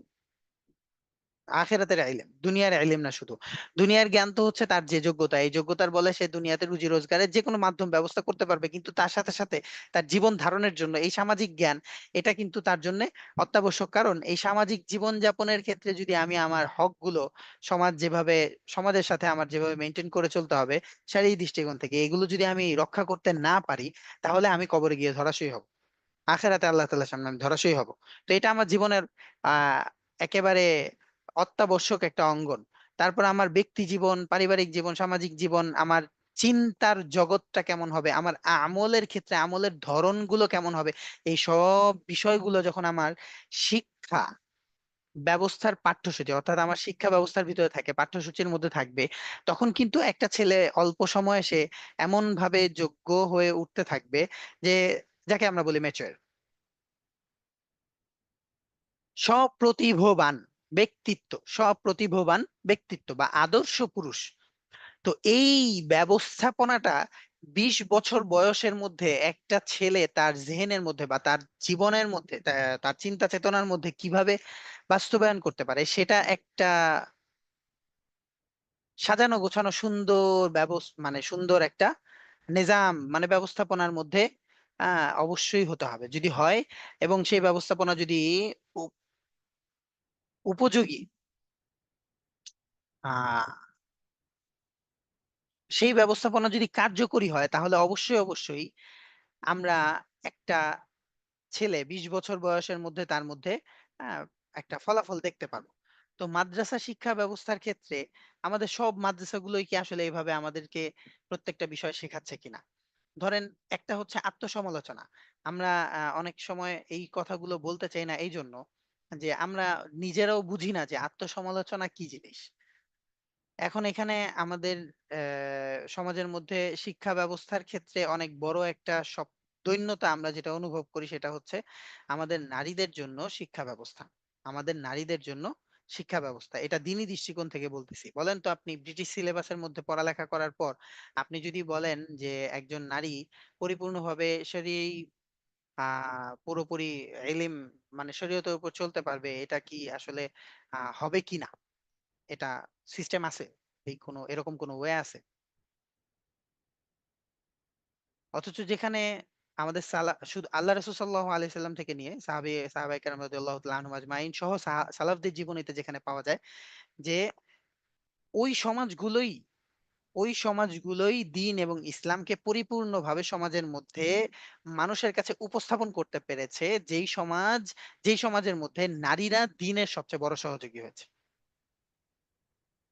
আখেরাতের ইলম, দুনিয়ার ইলম না শুধু। দুনিয়ার জ্ঞান তো হচ্ছে তার যে যোগ্যতা, এই যোগ্যতার বলে সে দুনিয়াতে রুজি রোজগারের যে কোনো মাধ্যম ব্যবস্থা করতে পারবে, কিন্তু তার সাথে সাথে তার জীবন ধারণের জন্য এই সামাজিক জ্ঞান, এটা কিন্তু তার জন্য অত্যাবশ্যক। কারণ এই সামাজিক জীবন যাপনের ক্ষেত্রে যদি আমি আমার হকগুলো, সমাজের সাথে আমার যেভাবে মেনটেন করে চলতে হবে সেই দৃষ্টিকোণ থেকে, এগুলো যদি আমি রক্ষা করতে না পারি, তাহলে আমি কবরে গিয়ে ধরাশয়ী হব, আখেরাতে আল্লাহ তাআলার সামনে আমি ধরাশয়ী হব। তো এটা আমার জীবনের একেবারে অত্যাবশ্যক একটা অঙ্গন। তারপর আমার ব্যক্তি জীবন, পারিবারিক জীবন, সামাজিক জীবন, আমার চিন্তার জগৎটা কেমন হবে, আমার আমলের ক্ষেত্রে আমলের ধরনগুলো কেমন হবে, এই সব বিষয়গুলো যখন আমার শিক্ষা ব্যবস্থার পাঠ্যসূচি, অর্থাৎ আমার শিক্ষা ব্যবস্থার ভিতরে থাকে, পাঠ্যসূচির মধ্যে থাকবে, তখন কিন্তু একটা ছেলে অল্প সময়ে সে এমন ভাবে যোগ্য হয়ে উঠতে থাকবে যে, যাকে আমরা বলি ম্যাচিওর, সপ্রতিভবান ব্যক্তিত্ব বা আদর্শ পুরুষ। তো এই ব্যবস্থাপনাটা 20 বছর বয়সের মধ্যে একটা ছেলে তার জেহেনের মধ্যে বা তার জীবনের মধ্যে, তার চিন্তা চেতনার মধ্যে কিভাবে বাস্তবায়ন করতে পারে, সেটা একটা সাজানো গোছানো সুন্দর মানে সুন্দর একটা নিজাম, মানে ব্যবস্থাপনার মধ্যে অবশ্যই হতে হবে। যদি হয় এবং সেই ব্যবস্থাপনা যদি উপ- উপযোগী, আহ সেই ব্যবস্থাপনা যদি কার্যকরী হয়, তাহলে অবশ্যই অবশ্যই আমরা একটা ছেলে 20 বছর বয়সের মধ্যে তার মধ্যে আহ, একটা ফলাফল দেখতে পাবো। তো মাদ্রাসা শিক্ষা ব্যবস্থার ক্ষেত্রে আমাদের সব মাদ্রাসাগুলোই কি আসলে এইভাবে আমাদেরকে প্রত্যেকটা বিষয় শেখাচ্ছে কিনা? ধরেন, একটা হচ্ছে আত্মসমালোচনা। আমরা অনেক সময় এই কথাগুলো বলতে চাই না এই জন্য যে আমরা নিজেরাও বুঝি না যে আত্মসমালোচনা কি জিনিস। এখন এখানে আমাদের সমাজের মধ্যে শিক্ষা ব্যবস্থার ক্ষেত্রে অনেক বড় একটা দৈন্যতা আমরা যেটা অনুভব করি, সেটা হচ্ছে আমাদের নারীদের জন্য শিক্ষা ব্যবস্থা। আমাদের নারীদের জন্য শিক্ষা ব্যবস্থা, এটা দিনী দৃষ্টিকোণ থেকে বলতেছি। বলেন তো, আপনি ব্রিটিশ সিলেবাসের মধ্যে পড়ালেখা করার পর আপনি যদি বলেন যে একজন নারী পরিপূর্ণভাবে পুরোপুরি ইলম, মানে শরীয়তের উপর চলতে পারবে, এটা কি আসলে হবে কিনা? এটা সিস্টেম আছে? এই কোনো এরকম কোনো ওয়ে আছে? অথচ যেখানে আমাদের শুধু আল্লাহ রাসূল সাল্লাল্লাহু আলাইহি সাল্লাম থেকে নিয়ে সাহাবায়ে কেরাম রাদিয়াল্লাহু তাআলা আনহুম আজমাইন সহ সালাফদের জীবনীতে যেখানে পাওয়া যায় যে ওই সমাজগুলোই ওই সমাজগুলোই দ্বীন এবং ইসলামকে পরিপূর্ণভাবে সমাজের মধ্যে মানুষের কাছে উপস্থাপন করতে পেরেছে, যেই সমাজের মধ্যে নারীরা দ্বীনের সবচেয়ে বড় সহযোগী হয়েছে।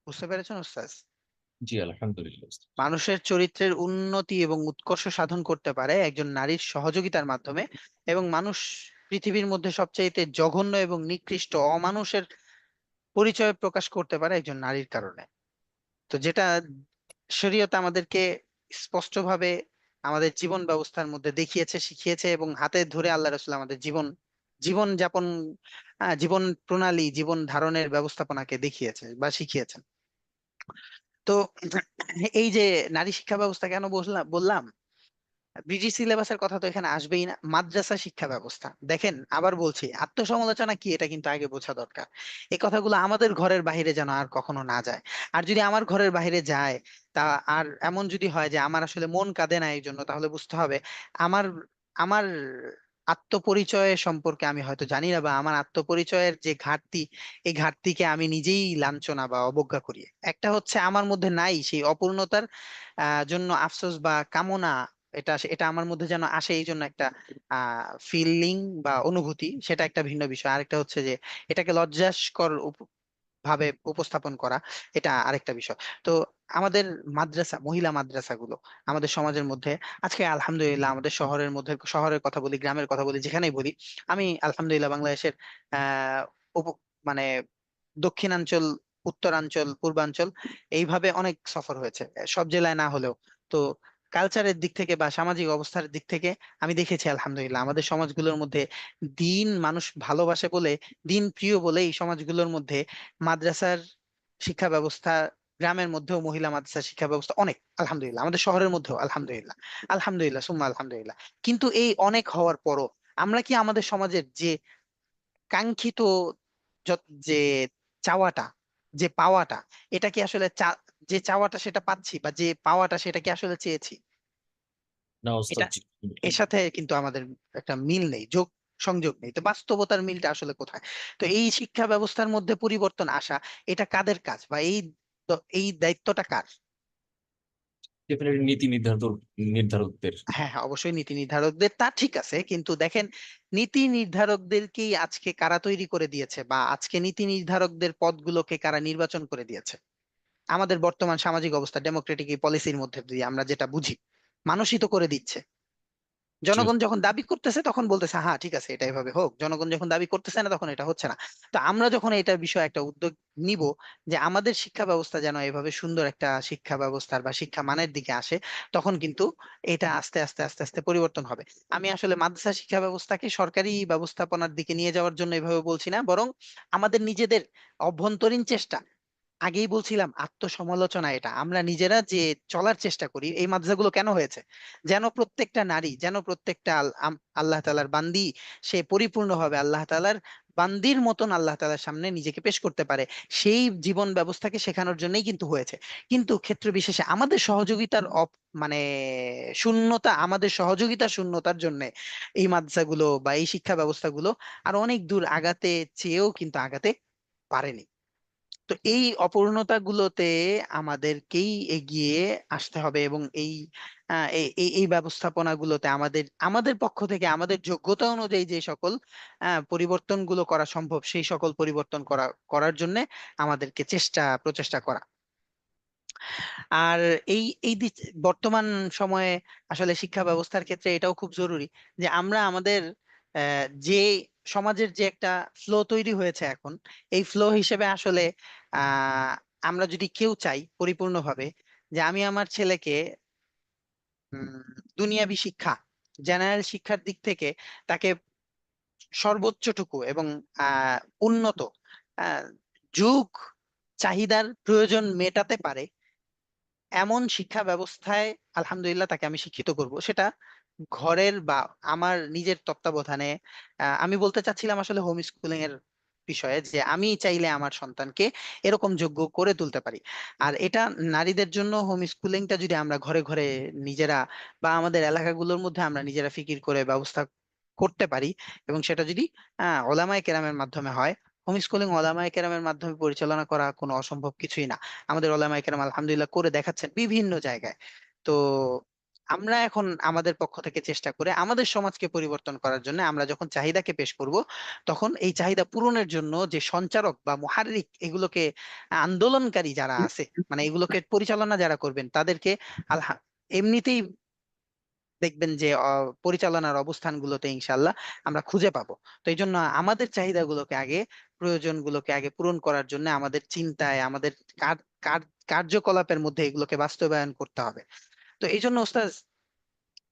বুঝতে পেরেছেন ওস্তাদ? জি আলহামদুলিল্লাহ। মানুষের চরিত্রের উন্নতি এবং উৎকর্ষ সাধন করতে পারে একজন নারীর সহযোগিতার মাধ্যমে, এবং মানুষ পৃথিবীর মধ্যে সবচাইতে জঘন্য এবং নিকৃষ্ট অমানুষের পরিচয় প্রকাশ করতে পারে একজন নারীর কারণে। তো যেটা শরীয়ত আমাদেরকে স্পষ্টভাবে আমাদের জীবন ব্যবস্থার মধ্যে দেখিয়েছে, শিখিয়েছে, এবং হাতে ধরে আল্লাহ রাসূল আমাদের জীবন যাপন, জীবন প্রণালী, জীবন ধারণের ব্যবস্থাপনাকে দেখিয়েছে বা শিখিয়েছেন। তো এই যে নারী শিক্ষা ব্যবস্থা কেন বললাম, ব্রিটিশ সিলেবাসের কথা তো এখানে আসবেই না, মাদ্রাসা শিক্ষা ব্যবস্থা দেখেন। আবার বলছি, আত্মসমালোচনা কি এটা কিন্তু আগে বোঝা দরকার। এই কথাগুলো আমাদের ঘরের বাইরে যেন আর কখনো না যায়। আর যদি আমার ঘরের বাইরে যায়, তা আর এমন যদি হয় যে আমার আসলে মন কাঁদে না এই জন্য, তাহলে বুঝতে হবে আমার আমার আত্মপরিচয় সম্পর্কে আমি হয়তো জানি না, বা আমার আত্মপরিচয়ের যে ঘাটতি, এই ঘাটতিকে আমি নিজেই লাঞ্ছনা বা অবজ্ঞা করি। একটা হচ্ছে আমার মধ্যে নাই সেই অপূর্ণতার জন্য আফসোস বা কামনা, এটা এটা আমার মধ্যে যেন আসে, এই জন্য একটা ফিলিং বা অনুভূতি, সেটা একটা ভিন্ন বিষয়। আরেকটা হচ্ছে যে এটাকে লজ্জাস্কর ভাবে উপস্থাপন করা, এটা আরেকটা বিষয়। তো আমাদের মহিলা মাদ্রাসাগুলো আমাদের সমাজের মধ্যে আজকে আলহামদুলিল্লাহ, আমাদের শহরের মধ্যে, শহরের কথা বলি, গ্রামের কথা বলি, যেখানেই বলি, আমি আলহামদুলিল্লাহ বাংলাদেশের আহ মানে দক্ষিণাঞ্চল, উত্তরাঞ্চল, পূর্বাঞ্চল, এইভাবে অনেক সফর হয়েছে, সব জেলায় না হলেও। তো কালচারের দিক থেকে বা সামাজিক অবস্থার দিক থেকে আমি দেখেছি আলহামদুলিল্লাহ আমাদের সমাজগুলোর মধ্যে মানুষ ভালোবাসে বলে, প্রিয় বলে, এই সমাজগুলোর মধ্যে মাদ্রাসার শিক্ষা ব্যবস্থা, গ্রামের মধ্যেও মহিলা মাদ্রাসা শিক্ষা ব্যবস্থা অনেক, আলহামদুলিল্লাহ, আমাদের শহরের মধ্যেও আলহামদুলিল্লাহ, আলহামদুলিল্লাহ সুম্মা আলহামদুলিল্লাহ। কিন্তু এই অনেক হওয়ার পরও আমরা কি আমাদের সমাজের যে কাঙ্ক্ষিত যে চাওয়াটা, যে পাওয়াটা, এটা কি আসলে যে চাওয়াটা সেটা পাচ্ছি, বা যে পাওয়াটা সেটা কি আসলে চেয়েছি? না এটা ওস্তাদ জি। এর সাথে কিন্তু আমাদের একটা মিল নেই, সংযোগ নেই। তো বাস্তবতার মিলটা আসলে কোথায়? তো এই শিক্ষা ব্যবস্থার মধ্যে পরিবর্তন আসা, এটা কাদের কাজ, বা এই দায়িত্বটা কার? ডেফিনেটলি নীতি নির্ধারকদের। হ্যাঁ, হ্যাঁ, অবশ্যই নীতি নির্ধারকদের, তা ঠিক আছে, কিন্তু দেখেন, নীতি নির্ধারকদেরকেই আজকে কারা তৈরি করে দিয়েছে, বা আজকে নীতি নির্ধারকদের পদগুলোকে কারা নির্বাচন করে দিয়েছে? আমাদের বর্তমান সামাজিক অবস্থা, ডেমোক্রেটিক এই পলিসির মধ্যে দিয়ে আমরা যেটা বুঝি, মানুষই তো করে দিচ্ছে। জি জনগণ ওস্তাদ। যখন দাবি করতেছে তখন বলতেছে হ্যাঁ ঠিক আছে এটা এভাবে হোক, জনগণ যখন দাবি করতেছে না তখন এটা হচ্ছে না। তো আমরা যখন এটা বিষয়ে একটা উদ্যোগ নিব, যে আমাদের শিক্ষা ব্যবস্থা যেন এভাবে সুন্দর একটা শিক্ষা ব্যবস্থার বা শিক্ষা মানের দিকে আসে, তখন কিন্তু এটা আস্তে আস্তে আস্তে আস্তে পরিবর্তন হবে। আমি আসলে মাদ্রাসা শিক্ষা ব্যবস্থাকে সরকারি ব্যবস্থাপনার দিকে নিয়ে যাওয়ার জন্য এভাবে বলছি না, বরং আমাদের নিজেদের অভ্যন্তরীণ চেষ্টা, আগেই বলছিলাম আত্মসমালোচনা, এটা আমরা নিজেরা যে চলার চেষ্টা করি। এই মাদ্রাসাগুলো কেন হয়েছে? যেন প্রত্যেকটা নারী, যেন প্রত্যেকটা আল্লাহ তাআলার বান্দি, সে পরিপূর্ণভাবে আল্লাহ তাআলার বান্দির মতন আল্লাহ তাআলার সামনে নিজেকে পেশ করতে পারে, সেই জীবন ব্যবস্থাকে শেখানোর জন্যই কিন্তু হয়েছে। কিন্তু ক্ষেত্র বিশেষে আমাদের সহযোগিতার মানে শূন্যতা, আমাদের সহযোগিতা শূন্যতার জন্য এই মাদ্রাসাগুলো বা এই শিক্ষা ব্যবস্থাগুলো আর অনেক দূর আগাতে চেয়েও কিন্তু আগাতে পারেনি। তো এই অপূর্ণতাগুলোতে আমাদেরকেই এগিয়ে আসতে হবে, এবং এই ব্যবস্থাপনাগুলোতে আমাদের আমাদের পক্ষ থেকে আমাদের যোগ্যতা অনুযায়ী যে সকল পরিবর্তনগুলো করা সম্ভব, সেই সকল পরিবর্তন করার জন্য আমাদেরকে প্রচেষ্টা করা। আর এই বর্তমান সময়ে আসলে শিক্ষা ব্যবস্থার ক্ষেত্রে এটাও খুব জরুরি, যে আমরা আমাদের যে সমাজের যে একটা ফ্লো তৈরি হয়েছে এখন, এই ফ্লো হিসেবে আসলে আহ আমরা যদি কেউ চাই পরিপূর্ণভাবে যে আমি আমার ছেলেকে দুনিয়াবি শিক্ষা, জেনারেল শিক্ষার দিক থেকে তাকে সর্বোচ্চটুকু এবং আহ উন্নত আহ যুগ চাহিদার প্রয়োজন মেটাতে পারে এমন শিক্ষা ব্যবস্থায় আলহামদুলিল্লাহ তাকে আমি শিক্ষিত করব, সেটা ঘরের বা আমার নিজের তত্ত্বাবধানে। আমি বলতে চাচ্ছিলাম আসলে হোম স্কুলিং এর বিষয়ে, যে আমি চাইলে আমার সন্তানকে এরকম যোগ্য করে তুলতে পারি। আর এটা নারীদের জন্য হোম স্কুলিংটা যদি আমরা ঘরে ঘরে নিজেরা বা আমাদের এলাকাগুলোর মধ্যে আমরা নিজেরা ফিকির করে ব্যবস্থা করতে পারি, এবং সেটা যদি ওলামায়ে কেরামের মাধ্যমে হয়। হোম স্কুলিং ওলামায়ে কেরামের মাধ্যমে পরিচালনা করা কোনো অসম্ভব কিছুই না। আমাদের ওলামায়ে কেরাম আলহামদুলিল্লাহ করে দেখাচ্ছেন বিভিন্ন জায়গায়। তো আমরা এখন আমাদের পক্ষ থেকে চেষ্টা করে আমাদের সমাজকে পরিবর্তন করার জন্য, আমরা যখন চাহিদাকে পেশ করব, তখন এই চাহিদা পূরণের জন্য যে সঞ্চারক বা মুহাররিক, এগুলোকে আন্দোলনকারী যারা আছে, মানে এগুলোকে পরিচালনা যারা করবেন, তাদেরকে আলহা এমনিতেই দেখবেন যে পরিচালনার অবস্থানগুলোতে ইনশাল্লাহ আমরা খুঁজে পাবো। তো এই জন্য আমাদের চাহিদাগুলোকে আগে, প্রয়োজনগুলোকে আগে পূরণ করার জন্য আমাদের চিন্তায়, আমাদের কার- কার- কার্যকলাপের মধ্যে এগুলোকে বাস্তবায়ন করতে হবে। তো এই জন্য ওস্তাদ,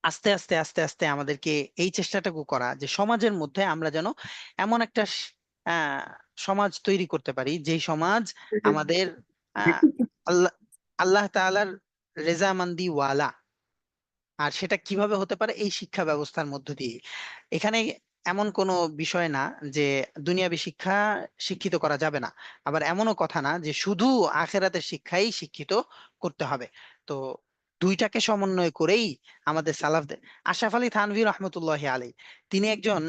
আস্তে আস্তে আস্তে আস্তে আমাদেরকে এই চেষ্টাটুকু করা, যে সমাজের মধ্যে আমরা যেন এমন একটা আহ সমাজ তৈরি করতে পারি, যে সমাজ আমাদের আহ আল্লাহ আল্লাহ তাআলার রেজামান্দি ওয়ালা। আর সেটা কিভাবে হতে পারে? এই শিক্ষা ব্যবস্থার মধ্য দিয়ে। এখানে এমন কোনো বিষয় না যে দুনিয়াবী শিক্ষা শিক্ষিত করা যাবে না, আবার এমনও কথা না যে শুধু আখেরাতের শিক্ষাই শিক্ষিত করতে হবে। তো দুইটাকে সমন্বয় করেই আমাদের সালাফদের, আশরাফ আলী থানভী রহমতুল্লাহ আলী, তিনি একজন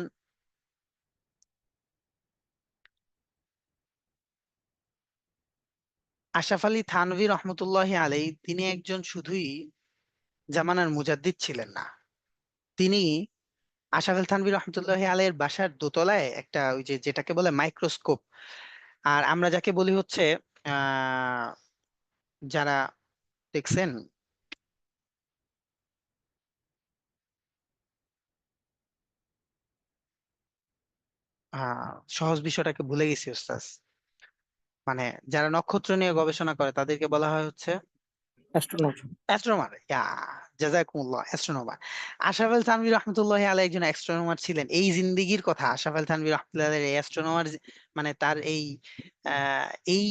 আশরাফ আলী থানভী রহমতুল্লাহ আলী তিনি একজন শুধুই জামানার মুজাদ্দিদ ছিলেন না। তিনি আশরাফ আলী থানভী রহমতুল্লাহ আলাইহির বাসার দোতলায় একটা, ওই যে যেটাকে বলে মাইক্রোস্কোপ, আর আমরা যাকে বলি হচ্ছে আহ যারা দেখছেন, সহজ বিষয়টাকে ভুলে গেছি ওস্তাদ, মানে যারা নক্ষত্র নিয়ে গবেষণা করে তাদেরকে বলা হয় হচ্ছে অ্যাস্ট্রোনট। অ্যাস্ট্রোনমার। জাযাকুমুল্লাহ, অ্যাস্ট্রোনমার। আশরাফ আলী থানভী রহমতুল্লাহ আলাই একজন অ্যাস্ট্রোনমার ছিলেন। এই জিন্দিগির কথা আশরাফ আলী থানভী রহমতুল্লাহ আলাই অ্যাস্ট্রোনমার, মানে তার এই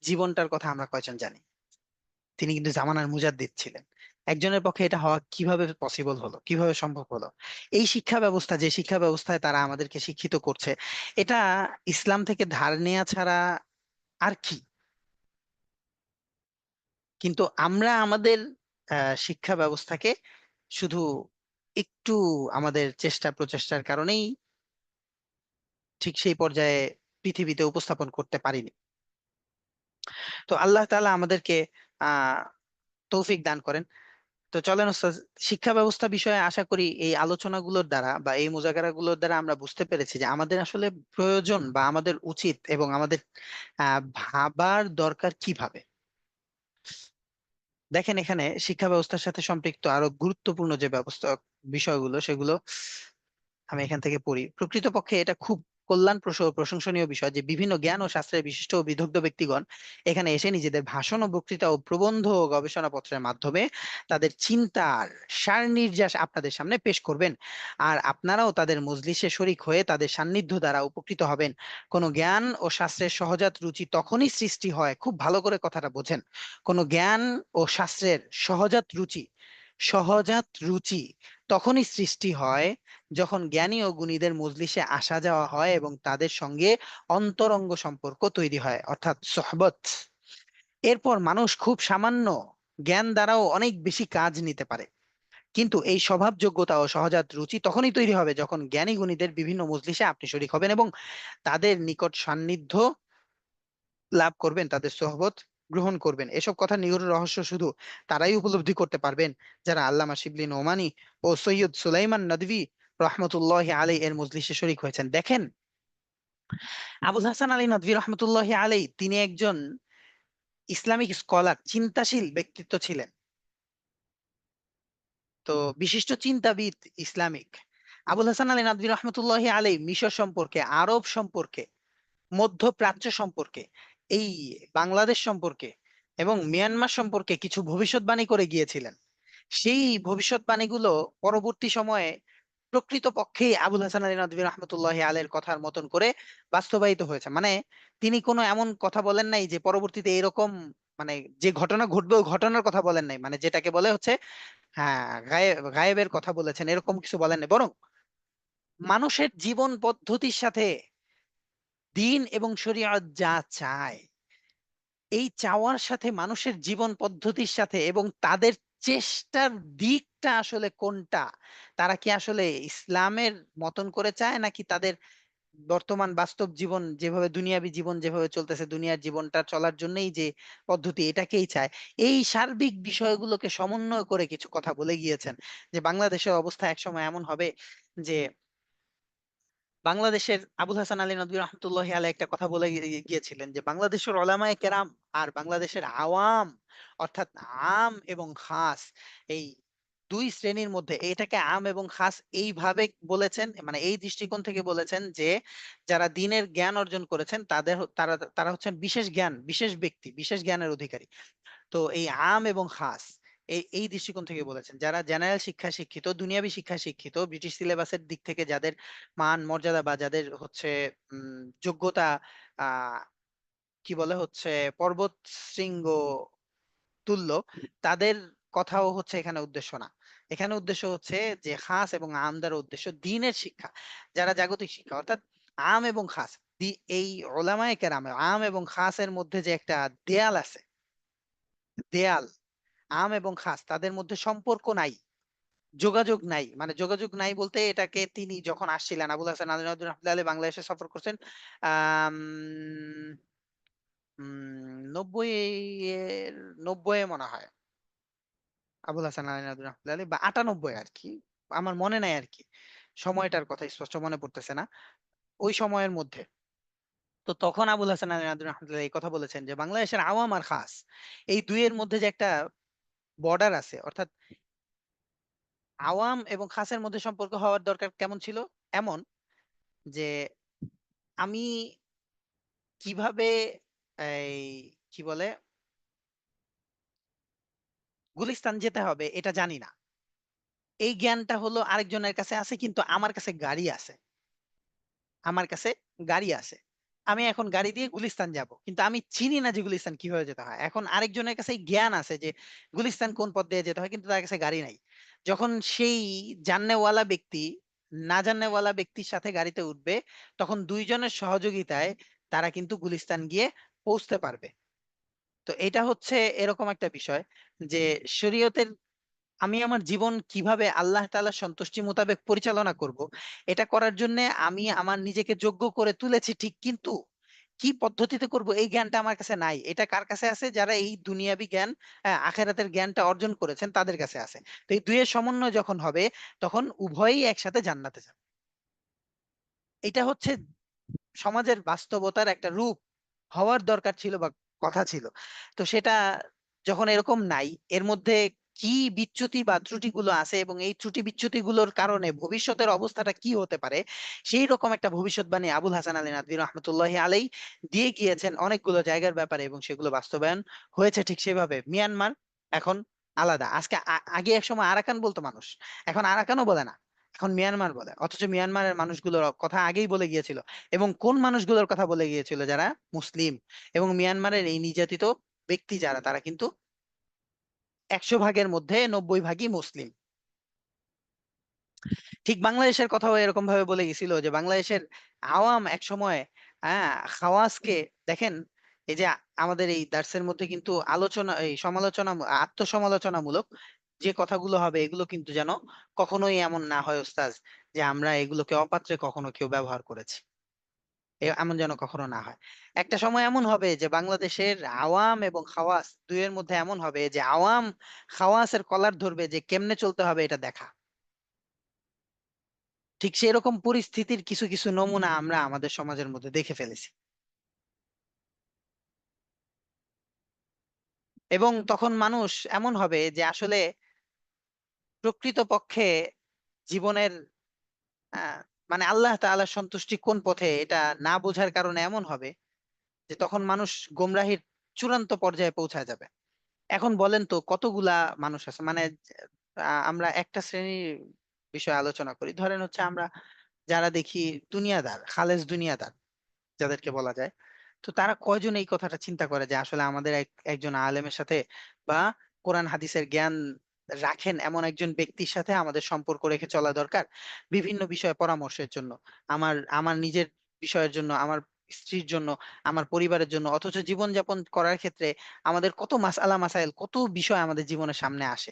জীবনটার কথা আমরা কয়জন জানি? তিনি কিন্তু জামানার মুজাদ্দিদ ছিলেন। একজনের পক্ষে এটা হওয়া কিভাবে পসিবল হলো, কিভাবে সম্ভব হলো? এই শিক্ষা ব্যবস্থা, যে শিক্ষা ব্যবস্থায় তারা আমাদেরকে শিক্ষিত করছে, এটা ইসলাম থেকে ধার নেওয়া ছাড়া আর কি। কিন্তু আমরা আমাদের শিক্ষা ব্যবস্থাকে শুধু একটু আমাদের চেষ্টা প্রচেষ্টার কারণেই ঠিক সেই পর্যায়ে পৃথিবীতে উপস্থাপন করতে পারিনি। তো আল্লাহ তাআলা আমাদেরকে আহ তৌফিক দান করেন। তো চলেন ওস্তাদ, শিক্ষা ব্যবস্থা বিষয়ে আশা করি এই আলোচনাগুলোর দ্বারা বা এই মুজাকারাগুলোর দ্বারা আমরা বুঝতে পেরেছি যে আমাদের আসলে প্রয়োজন বা আমাদের উচিত এবং আমাদের ভাবার দরকার কিভাবে। দেখেন, এখানে শিক্ষা ব্যবস্থার সাথে সম্পৃক্ত আরো গুরুত্বপূর্ণ যে ব্যবস্থা বিষয়গুলো সেগুলো আমি এখান থেকে পড়ি। প্রকৃতপক্ষে এটা খুব প্রশংসনীয় বিষয় যে বিভিন্ন জ্ঞান ও শাস্ত্রের বিশিষ্ট ও বিদগ্ধ ব্যক্তিগণ এখানে এসে নিজেদের ভাষণ ও বক্তৃতা ও প্রবন্ধ ও গবেষণাপত্রের মাধ্যমে তাদের চিন্তার সার নির্যাস আপনাদের সামনে পেশ করবেন। আর আপনারাও তাদের মজলিসে শরিক হয়ে তাদের সান্নিধ্য দ্বারা উপকৃত হবেন। কোনো জ্ঞান ও শাস্ত্রের সহজাত রুচি তখনই সৃষ্টি হয়, খুব ভালো করে কথাটা বোঝেন, কোনো জ্ঞান ও শাস্ত্রের সহজাত রুচি তখনই সৃষ্টি হয় যখন জ্ঞানী ও গুণীদের মজলিসে আসা যাওয়া হয় এবং তাদের সঙ্গে অন্তরঙ্গ সম্পর্ক তৈরি হয়, অর্থাৎ সোহবত। এরপর মানুষ খুব সামান্য জ্ঞান দ্বারাও অনেক বেশি কাজ নিতে পারে। কিন্তু এই স্বভাব যোগ্যতা ও সহজাত রুচি তখনই তৈরি হবে যখন জ্ঞানী গুণীদের বিভিন্ন মজলিসে আপনি শরীক হবেন এবং তাদের নিকট সান্নিধ্য লাভ করবেন, তাদের সোহবত গ্রহণ করবেন। এসব কথা নিগূঢ় রহস্য শুধু তারাই উপলব্ধি করতে পারবেন যারা আল্লামা শিবলি নোমানী ও সৈয়দ সুলাইমান নদভী রহমতুল্লাহ আলাই এর মজলিসে শরীক হয়েছেন। দেখেন, আবুল হাসান আলী নদভী রহমতুল্লাহ আলাই তিনি একজন ইসলামিক স্কলার, চিন্তাশীল ব্যক্তিত্ব ছিলেন। তো বিশিষ্ট চিন্তাবিদ ইসলামিক আবুল হাসান আলী নদভী রহমতুল্লাহ আলাই মিশর সম্পর্কে, আরব সম্পর্কে, মধ্যপ্রাচ্য সম্পর্কে, এই বাংলাদেশ সম্পর্কে এবং মিয়ানমার সম্পর্কে কিছু ভবিষ্যৎবাণী করে গিয়েছিলেন। সেই ভবিষ্যৎবাণীগুলো পরবর্তী সময়ে প্রকৃতপক্ষেই আবুল হাসান আলী নদভী রহমতুল্লাহ আলের কথার মতন করে বাস্তবায়িত হয়েছে। মানে তিনি কোনো এমন কথা বলেন নাই যে পরবর্তীতে এরকম, মানে যে ঘটনা ঘটবে ওই ঘটনার কথা বলেন নাই, মানে যেটাকে বলে হচ্ছে হ্যাঁ গায়েবের কথা বলেছেন, এরকম কিছু বলেন নাই, বরং মানুষের জীবন পদ্ধতির সাথে দিন এবং শরীয়ত যা চায়, এই চাওয়ার সাথে মানুষের জীবন পদ্ধতির সাথে এবং তাদের চেষ্টার দিকটা আসলে কোনটা, তারা কি আসলে ইসলামের মতন করে চায় নাকি তাদের বর্তমান বাস্তব জীবন যেভাবে দুনিয়াবী জীবন যেভাবে চলতেছে দুনিয়ার জীবনটা চলার জন্যই যে পদ্ধতি এটাকেই চায়। এই সার্বিক বিষয়গুলোকে সমন্বয় করে কিছু কথা বলে গিয়েছেন যে বাংলাদেশের অবস্থা একসময় এমন হবে যে বাংলাদেশের আবুল হাসান আলী নদভী রহমতুল্লাহ আলাই একটা কথা বলে গিয়েছিলেন যে বাংলাদেশের ওলামায়ে কেরাম আর বাংলাদেশের আওয়াম, অর্থাৎ আম এবং খাস, এই দুই শ্রেণীর মধ্যে, এটাকে আম এবং খাস এইভাবে বলেছেন, মানে এই দৃষ্টিকোণ থেকে বলেছেন যে যারা দ্বীনের জ্ঞান অর্জন করেছেন তারা তারা হচ্ছেন বিশেষ জ্ঞান, বিশেষ ব্যক্তি, বিশেষ জ্ঞানের অধিকারী। তো এই আম এবং খাস এই দৃষ্টিকোণ থেকে বলেছেন যারা জেনারেল শিক্ষায় শিক্ষিত, দুনিয়াবী শিক্ষায় শিক্ষিত, ব্রিটিশ সিলেবাসের দিক থেকে যাদের মান মর্যাদা বা যাদের হচ্ছে যোগ্যতা আহ কি বলে হচ্ছে পর্বত শৃঙ্গ তুল্য, তাদের কথাও হচ্ছে এখানে উদ্দেশ্য না। এখানে উদ্দেশ্য হচ্ছে যে খাস এবং আম দ্বারা উদ্দেশ্য দ্বীনের শিক্ষা, যারা জাগতিক শিক্ষা, অর্থাৎ আম এবং খাস। এই ওলামায়ে কেরাম আম এবং খাসের মধ্যে যে একটা দেয়াল আছে, দেয়াল, আম এবং খাস তাদের মধ্যে সম্পর্ক নাই, যোগাযোগ নাই। মানে যোগাযোগ নাই বলতে এটাকে তিনি যখন আসছিলেন আবুল হাসান আলী নদভী রহমতুল্লাহ আলাইহি বাংলাদেশে সফর করছেন আহ 90 এর 90 মনে হয়, আবুল হাসান আলী নদভী রহমতুল্লাহ আলাইহি, বা 98 আর কি, আমার মনে নাই আর কি, সময়টার কথা স্পষ্ট মনে পড়তেছে না, ওই সময়ের মধ্যে। তো তখন আবুল হাসান আলী নদভী রহমতুল্লাহ এই কথা বলেছেন যে বাংলাদেশের আওয়াম আর খাস এই দুইয়ের মধ্যে যে একটা বর্ডার আছে, অর্থাৎ আওয়াম এবং খাসের মধ্যে সম্পর্ক হওয়ার দরকার কেমন ছিল, এমন যে আমি কিভাবে এই কি বলে গুলিস্তান যেতে হবে এটা জানি না, এই জ্ঞানটা হলো আরেকজনের কাছে আছে, কিন্তু আমার কাছে গাড়ি আছে, আমার কাছে গাড়ি আছে, আমি এখন গাড়ি দিয়ে গুলিস্তান যাব, কিন্তু আমি চিনি না যে গুলিস্তান কিভাবে যেতে হয়। এখন আরেকজনের কাছে এই জ্ঞান আছে যে গুলিস্তান কোন পথ দিয়ে যেতে হয়, কিন্তু তার কাছে গাড়ি নাই। যখন সেই জাননেওয়ালা ব্যক্তি না জাননেওয়ালা ব্যক্তির সাথে গাড়িতে উঠবে, তখন দুইজনের সহযোগিতায় তারা কিন্তু গুলিস্তান গিয়ে পৌঁছতে পারবে। তো এটা হচ্ছে এরকম একটা বিষয় যে শরীয়তের আমি আমার জীবন কিভাবে আল্লাহ তাআলার সন্তুষ্টি মোতাবেক পরিচালনা করব, এটা করার জন্য আমি আমার নিজেকে যোগ্য করে তুলেছি ঠিক, কিন্তু কি পদ্ধতিতে করব এই জ্ঞানটা আমার কাছে নাই। এটা কার কাছে আছে? যারা এই দুনিয়াবি জ্ঞান, আখিরাতের জ্ঞানটা অর্জন করেছেন তাদের কাছে আছে। তো এই দুইয়ের সমন্বয় যখন হবে তখন উভয়ই একসাথে জান্নাতে যাবে। এটা হচ্ছে সমাজের বাস্তবতার একটা রূপ হওয়ার দরকার ছিল বা কথা ছিল। তো সেটা যখন এরকম নাই, এর মধ্যে কি বিচ্যুতি বা ত্রুটিগুলো আছে এবং এই ত্রুটি বিচ্যুতিগুলোর কারণে ভবিষ্যতের অবস্থাটা কি হতে পারে, সেই রকম একটা ভবিষ্যৎবাণী আবুল হাসান আলী নাদভী রহমতুল্লাহি আলাই দিয়ে গিয়েছেন অনেকগুলো জায়গার ব্যাপারে, এবং সেগুলো বাস্তবায়ন হয়েছে ঠিক সেভাবে। মিয়ানমার এখন আলাদা। আজকে আগে এক সময় আরাকান বলতো মানুষ, এখন আরাকানও বলে না, এখন মিয়ানমার বলে। অথচ মিয়ানমারের মানুষগুলোর কথা আগেই বলে গিয়েছিল। এবং কোন মানুষগুলোর কথা বলে গিয়েছিল? যারা মুসলিম। এবং মিয়ানমারের এই নির্যাতিত ব্যক্তি যারা, তারা কিন্তু 100 ভাগের মধ্যে 90 ভাগই মুসলিম। ঠিক বাংলাদেশের কথাও এরকম ভাবে বলে গেছিল যে বাংলাদেশের আওয়াম এক সময়, খাওয়াজকে দেখেন, এই যে আমাদের এই দার্সের মধ্যে কিন্তু আলোচনা, এই সমালোচনা, আত্মসমালোচনামূলক যে কথাগুলো হবে, এগুলো কিন্তু যেন কখনোই এমন না হয় ওস্তাজ যে আমরা এগুলোকে অপাত্রে কখনো কেউ ব্যবহার করেছি, এমন যেন কখনো না হয়। একটা সময় এমন হবে যে বাংলাদেশের আওয়াম এবং খাওয়াস দুইয়ের মধ্যে এমন হবে যে আওয়াম খাওয়াসের কলার ধরবে যে কেমনে চলতে হবে এটা দেখা। ঠিক সেরকম পরিস্থিতির কিছু কিছু নমুনা আমরা আমাদের সমাজের মধ্যে দেখে ফেলেছি। এবং তখন মানুষ এমন হবে যে আসলে প্রকৃতপক্ষে জীবনের আহ মানে আল্লাহ তাআলার সন্তুষ্টি কোন পথে, এটা না বোঝার কারণে এমন হবে যে তখন মানুষ গোমরাহির চূড়ান্ত পর্যায়ে পৌঁছায় যাবে। এখন বলেন তো কতগুলা মানুষ আছে, মানে আমরা একটা শ্রেণীর বিষয়ে আলোচনা করি, ধরেন হচ্ছে আমরা যারা দেখি দুনিয়াদার, খালেস দুনিয়াদার যাদেরকে বলা যায়, তো তারা কয়জন এই কথাটা চিন্তা করে যে আসলে আমাদের একজন আলেমের সাথে বা কোরআন হাদিসের জ্ঞান রাখেন এমন একজন ব্যক্তির সাথে আমাদের সম্পর্ক রেখে চলা দরকার বিভিন্ন বিষয়ে পরামর্শের জন্য, আমার আমার নিজের বিষয়ের জন্য, আমার স্ত্রীর জন্য, আমার পরিবারের জন্য। অথচ জীবনযাপন করার ক্ষেত্রে আমাদের কত মাসআলা মাসাইল, কত বিষয় আমাদের জীবনের সামনে আসে,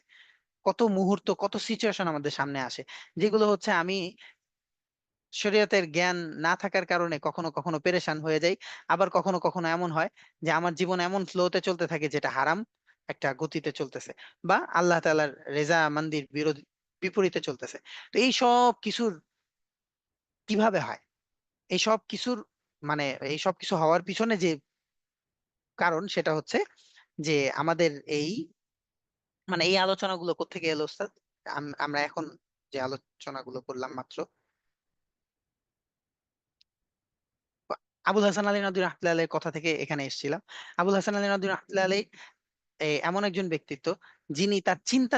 কত মুহূর্ত, কত সিচুয়েশন আমাদের সামনে আসে, যেগুলো হচ্ছে আমি শরীয়তের জ্ঞান না থাকার কারণে কখনো কখনো পেরেশান হয়ে যাই। আবার কখনো কখনো এমন হয় যে আমার জীবন এমন ফ্লোতে চলতে থাকে যেটা হারাম একটা গতিতে চলতেছে, বা আল্লাহ তাআলার রেজা মান্দির বিরোধী, বিপরীতে চলতেছে। তো এই সব কিছুর কিভাবে হয়? এই সব কিছুর মানে এই সব কিছু হওয়ার পিছনে যে কারণ, সেটা হচ্ছে যে আমাদের এই এই আলোচনাগুলো কোত্থেকে এলো ওস্তাদ? আমরা এখন যে আলোচনাগুলো করলাম মাত্র, আবুল হাসান আলী নদী রহমতুল্লাহ আলাইহির কথা থেকে এখানে এসেছিলাম। আবুল হাসান আলী নদী রহমতুল্লাহ আলাইহি এমন একজন ব্যক্তিত্ব যিনি তার চিন্তা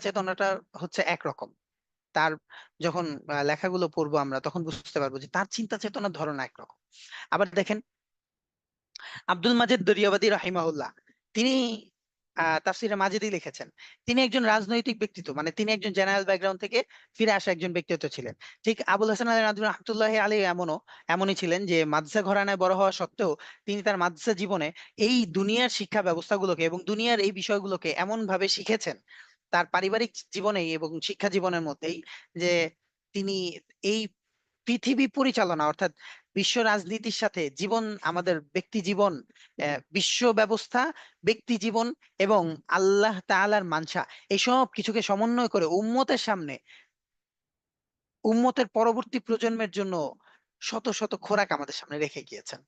চেতনাটা হচ্ছে একরকম। তার যখন লেখাগুলো পড়বো আমরা তখন বুঝতে পারবো যে তার চিন্তা চেতনার ধরন একরকম। আবার দেখেন আব্দুল মাজেদ দরিয়াবাদী রাহিমাহুল্লাহ, তিনি তাফসিরে মাজিদি লিখেছেন। তিনি একজন রাজনৈতিক ব্যক্তিত্ব, মানে তিনি একজন জেনারেল ব্যাকগ্রাউন্ড থেকে ফিরে আসা একজন ব্যক্তিত্ব ছিলেন। ঠিক আবুল হাসান আলী নদভী রহমতুল্লাহ আলী এমনই ছিলেন যে মাদ্রাসা ঘরানায় বড় হওয়া সত্ত্বেও তিনি তার মাদ্রাসা জীবনে এই দুনিয়ার শিক্ষা ব্যবস্থাগুলোকে এবং দুনিয়ার এই বিষয়গুলোকে এমন ভাবে শিখেছেন তার পারিবারিক জীবনেই এবং শিক্ষা জীবনের মধ্যেই, যে তিনি এই পৃথিবী পরিচালনা অর্থাৎ বিশ্ব রাজনীতির সাথে জীবন, আমাদের ব্যক্তি জীবন, বিশ্ব ব্যবস্থা, ব্যক্তি জীবন এবং আল্লাহ তাআলার মানসা, এইসব কিছুকে সমন্বয় করে উম্মতের সামনে, উম্মতের পরবর্তী প্রজন্মের জন্য শত শত খোরাক আমাদের সামনে রেখে গিয়েছেন।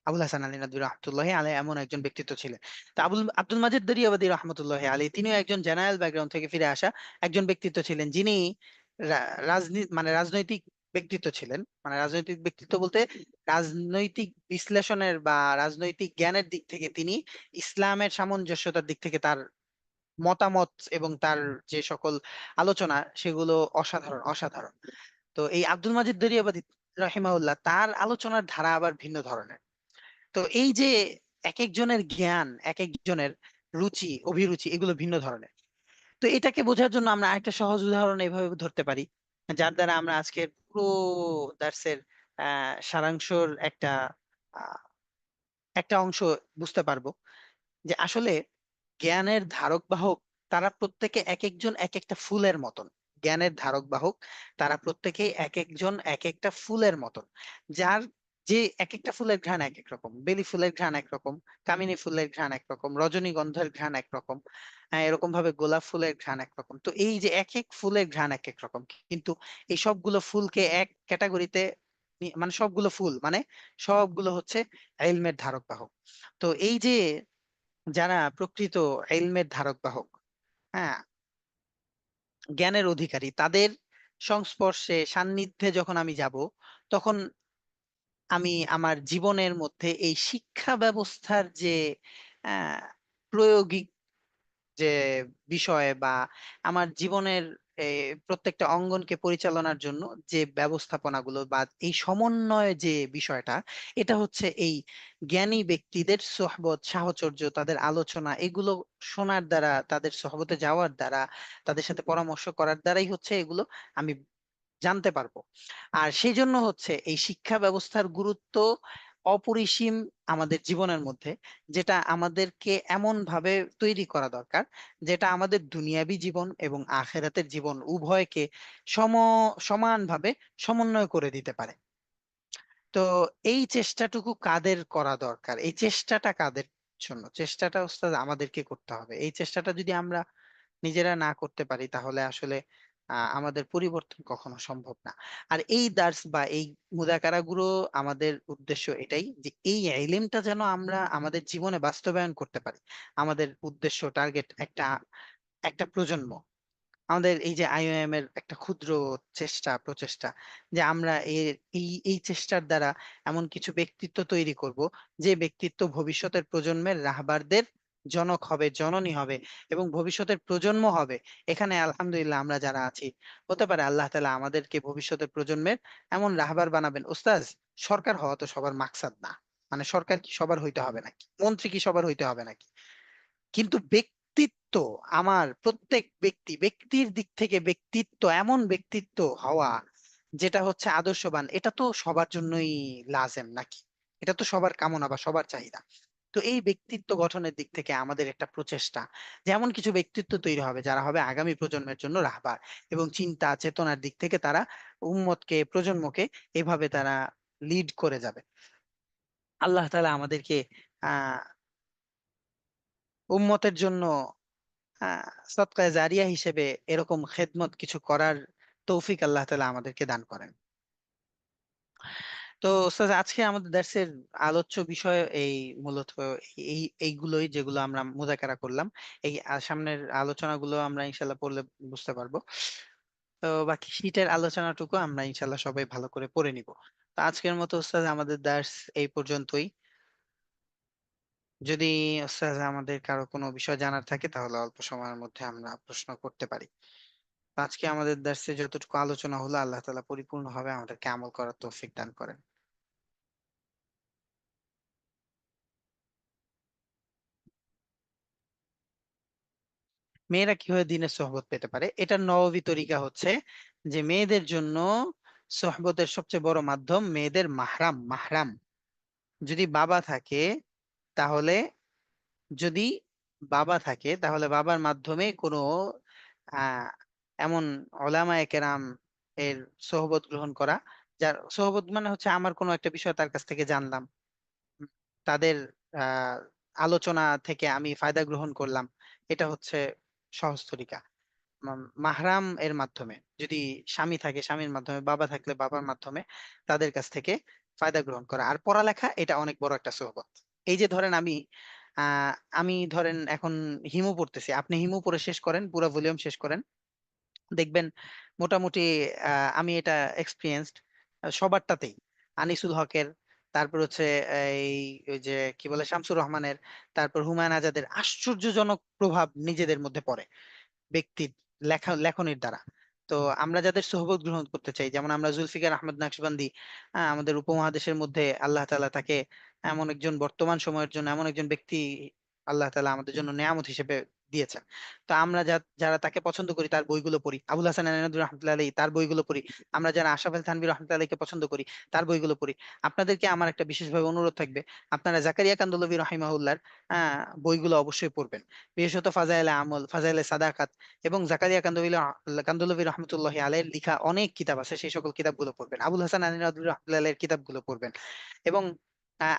আবুল হাসান আলী নদভী রহমতুল্লাহ আলাই এমন একজন ব্যক্তিত্ব ছিলেন। তো আব্দুল মাজিদ দরিয়াবাদী রহমতুল্লাহ আলী, তিনিও একজন জেনারেল ব্যাকগ্রাউন্ড থেকে ফিরে আসা একজন ব্যক্তিত্ব ছিলেন, যিনি রাজনীতি রাজনৈতিক ব্যক্তিত্ব ছিলেন। রাজনৈতিক ব্যক্তিত্ব বলতে রাজনৈতিক বিশ্লেষণের বা রাজনৈতিক জ্ঞানের দিক থেকে তিনি ইসলামের সামঞ্জস্যতার দিক থেকে তার মতামত এবং তার যে সকল আলোচনা, সেগুলো অসাধারণ অসাধারণ। তো এই আব্দুল মাজিদ দরিয়াবাদী রাহিমাহুল্লাহ, তার আলোচনার ধারা আবার ভিন্ন ধরনের। তো এই যে এক একজনের জ্ঞান, এক একজনের রুচি অভিরুচি, এগুলো ভিন্ন ধরনের। তো এটাকে বোঝার জন্য আমরা আরেকটা সহজ উদাহরণ এইভাবে ধরতে পারি, যার দ্বারা আমরা আজকের পুরো দার্সের সারাংশর আহ, একটা অংশ বুঝতে পারবো যে আসলে জ্ঞানের ধারক বাহক তারা প্রত্যেকে এক একজন এক একটা ফুলের মতন। জ্ঞানের ধারক বাহক তারা প্রত্যেকেই এক একজন এক একটা ফুলের মতন, যার যে এক একটা ফুলের ঘ্রাণ এক এক রকম। বেলি ফুলের ঘ্রাণ একরকম, কামিনী ফুলের ঘ্রাণ একরকম, রজনীগন্ধার ঘ্রাণ একরকম, এরকম ভাবে গোলাপ ফুলের ঘ্রাণ একরকম। তো এই যে এক এক ফুলের ঘ্রাণ এক এক রকম, কিন্তু এই সবগুলো ফুলকে এক ক্যাটাগরিতে মানে সবগুলো ফুল মানে সবগুলো হচ্ছে ইলমের ধারক বাহক। তো এই যে যারা প্রকৃত ইলমের ধারক বাহক, হ্যাঁ, জ্ঞানের অধিকারী, তাদের সংস্পর্শে সান্নিধ্যে যখন আমি যাব, তখন আমি আমার জীবনের মধ্যে এই শিক্ষা ব্যবস্থার যে আহ, প্রায়োগিক যে বিষয় বা আমার জীবনের প্রত্যেকটা অঙ্গনকে পরিচালনার জন্য যে ব্যবস্থাপনাগুলো বা এই সমন্বয় যে বিষয়টা, এটা হচ্ছে এই জ্ঞানী ব্যক্তিদের সোহবত, সাহচর্য, তাদের আলোচনা, এগুলো শোনার দ্বারা, তাদের সোহবতে যাওয়ার দ্বারা, তাদের সাথে পরামর্শ করার দ্বারাই হচ্ছে এগুলো আমি জানতে পারবো। আর সেই জন্য হচ্ছে এই শিক্ষা ব্যবস্থার গুরুত্ব অপরিসীম আমাদের জীবনের মধ্যে, যেটা আমাদেরকে এমন ভাবে তৈরি করা দরকার যেটা আমাদের দুনিয়াবী জীবন এবং আখেরাতের জীবন উভয়কে সম সমানভাবে সমন্বয় করে দিতে পারে। তো এই চেষ্টাটুকু কাদের করা দরকার, এই চেষ্টাটা কাদের জন্য? চেষ্টাটা ওস্তাদ আমাদেরকে করতে হবে। এই চেষ্টাটা যদি আমরা নিজেরা না করতে পারি, তাহলে আসলে আমাদের পরিবর্তন কখনো সম্ভব না। আর এই দার্স বা এই মুযাকারা গুলো, আমাদের উদ্দেশ্য এটাই যে এই ইলমটা যেন আমরা আমাদের জীবনে বাস্তবায়ন করতে পারি। আমাদের উদ্দেশ্য, টার্গেট একটা একটা প্রজন্ম। আমাদের এই যে আইওএম এর একটা ক্ষুদ্র প্রচেষ্টা, যে আমরা এই এই চেষ্টার দ্বারা এমন কিছু ব্যক্তিত্ব তৈরি করব, যে ব্যক্তিত্ব ভবিষ্যতের প্রজন্মের রাহবারদের জনক হবে, জননী হবে, এবং ভবিষ্যতের প্রজন্ম হবে। এখানে আলহামদুলিল্লাহ আমরা যারা আছি, হতে পারে আল্লাহ তাআলা আমাদেরকে ভবিষ্যতের প্রজন্মের এমন রাহবার বানাবেন। ওস্তাজ, সরকার হওয়া তো সবার মাকসাদ না। মানে সরকার কি সবার হইতে হবে নাকি? মন্ত্রী কি সবার হইতে হবে নাকি? কিন্তু ব্যক্তিত্ব, আমার প্রত্যেক ব্যক্তির দিক থেকে ব্যক্তিত্ব, এমন ব্যক্তিত্ব হওয়া যেটা হচ্ছে আদর্শবান, এটা তো সবার জন্যই লাজেম নাকি? এটা তো সবার কামনা বা সবার চাহিদা। তো এই ব্যক্তিত্ব গঠনের দিক থেকে আমাদের একটা প্রচেষ্টা, যেমন কিছু ব্যক্তিত্ব তৈরি হবে যারা হবে আগামী প্রজন্মের জন্য রাহবার, এবং চিন্তা চেতনার দিক থেকে তারা উম্মতকে, প্রজন্মকে এভাবে তারা লিড করে যাবে। আল্লাহ তাআলা আমাদেরকে আহ উম্মতের জন্য সদকায়ে জারিয়া হিসেবে এরকম খেদমত কিছু করার তৌফিক আল্লাহ তাআলা আমাদেরকে দান করেন। তো ওস্তাদ, আজকে আমাদের দেশের আলোচ্য বিষয় এই মূলত এইগুলোই, যেগুলো আমরা মুযাকারা করলাম। এই সামনের আলোচনাগুলো আমরা ইনশাল্লাহ পড়লে বুঝতে পারবো। তো বাকি শীটের আলোচনাটুকু আমরা ইনশাল্লাহ সবাই ভালো করে পড়ে নিব। তো আজকের মতো ওস্তাদ আমাদের দার্স এই পর্যন্তই। যদি ওস্তাদ আমাদের কারো কোনো বিষয় জানার থাকে, তাহলে অল্প সময়ের মধ্যে আমরা প্রশ্ন করতে পারি। আজকে আমাদের দার্সে যতটুকু আলোচনা হলো, আল্লাহ তাআলা পরিপূর্ণভাবে আমাদেরকে আমল করার তৌফিক দান করেন। মেয়েরা কিভাবে দিনের সোহবত পেতে পারে, এটার নববী তরিকা হচ্ছে যে মেয়েদের জন্য সোহবতের সবচেয়ে বড় মাধ্যম মেয়েদের মাহরাম। মাহরাম যদি বাবা থাকে, তাহলে যদি তাহলে বাবার মাধ্যমে কোনো আহ এমন ওলামায়ে কেরাম এর সোহবত গ্রহণ করা, যার সোহবত মানে হচ্ছে আমার কোনো একটা বিষয় তার কাছ থেকে জানলাম, উম, তাদের আহ আলোচনা থেকে আমি ফায়দা গ্রহণ করলাম, এটা হচ্ছে সহজ তরিকা। মাহরাম এর মাধ্যমে, যদি স্বামী থাকে স্বামীর মাধ্যমে, বাবা থাকলে বাবার মাধ্যমে তাদের কাছ থেকে ফায়দা গ্রহণ করা। আর পড়ালেখা, এটা অনেক বড় একটা সোহবত। এই যে ধরেন আহ আমি ধরেন এখন হিমু পড়তেছি, আপনি হিমু পড়ে শেষ করেন, পুরো ভলিউম শেষ করেন, দেখবেন মোটামুটি আমি এটা এক্সপিরিয়েন্সড সবারটাতেই। আনিসুল হকের, তারপর হচ্ছে এই ওই যে কি বলে শামসুর রহমানের, তারপর হুমায়ুন আজাদের আশ্চর্যজনক প্রভাব নিজেদের মধ্যে পড়ে ব্যক্তির লেখনির দ্বারা। তো আমরা যাদের সোহবত গ্রহণ করতে চাই, যেমন আমরা জুলফিকার আহমদ নাকশবন্দি, আমাদের উপমহাদেশের মধ্যে আল্লাহ তাআলা তাকে এমন একজন, বর্তমান সময়ের জন্য এমন একজন ব্যক্তি আল্লাহ তাআলা আমাদের জন্য নেয়ামত হিসেবে দিয়েছেন। তো আমরা যারা তাকে পছন্দ করি তার বইগুলো পড়ি, আবুল হাসান আলী রহমতুল্লাহ আলাইহি তার বইগুলো পড়ি, আমরা যারা আশরাফ আলী থানভী রহমতুল্লাহ আলাইহিকে পছন্দ করি তার বইগুলো পড়ি। আপনাদেরকে আমার একটা বিশেষভাবে অনুরোধ থাকবে, আপনারা জাকারিয়া কান্দলভী রাহিমাহুল্লাহর বইগুলো অবশ্যই পড়বেন, বিশেষত ফাজাইলে আমল, ফাজাইলে সাদাকাত এবং জাকারিয়া কান্দলভী রহমতুল্লাহ আলাইহির লেখা অনেক কিতাব আছে, সেই সকল কিতাবগুলো পড়বেন, আবুল হাসান আলী রহমতুল্লাহ আলাইহির কিতাবগুলো পড়বেন। এবং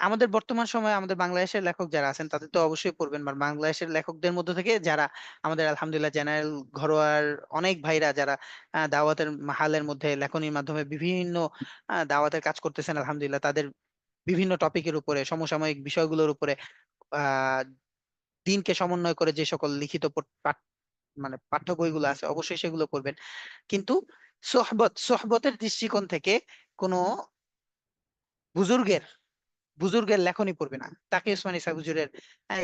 আমাদের বর্তমান সময়ে আমাদের বাংলাদেশের লেখক যারা আছেন তাদের তো অবশ্যই পড়বেন, বা বাংলাদেশের লেখকদের মধ্যে থেকে যারা আমাদের আলহামদুলিল্লাহ জেনারেল ঘরোয়ার অনেক ভাইরা যারা দাওয়াতের মাহালের মধ্যে লেখনির মাধ্যমে বিভিন্ন দাওয়াতের কাজ করতেছেন আলহামদুলিল্লাহ, তাদের বিভিন্ন টপিকের উপরে সমসাময়িক বিষয়গুলোর উপরে আহ দিনকে সমন্বয় করে যে সকল লিখিত মানে পাঠ্য বইগুলো আছে অবশ্যই সেগুলো পড়বেন। কিন্তু সোহবতের দৃষ্টিকোণ থেকে কোনো বুজুর্গের বুজুর্গের লেখনী পড়বে না, তাকে উসমানী সাহেব হুজুরের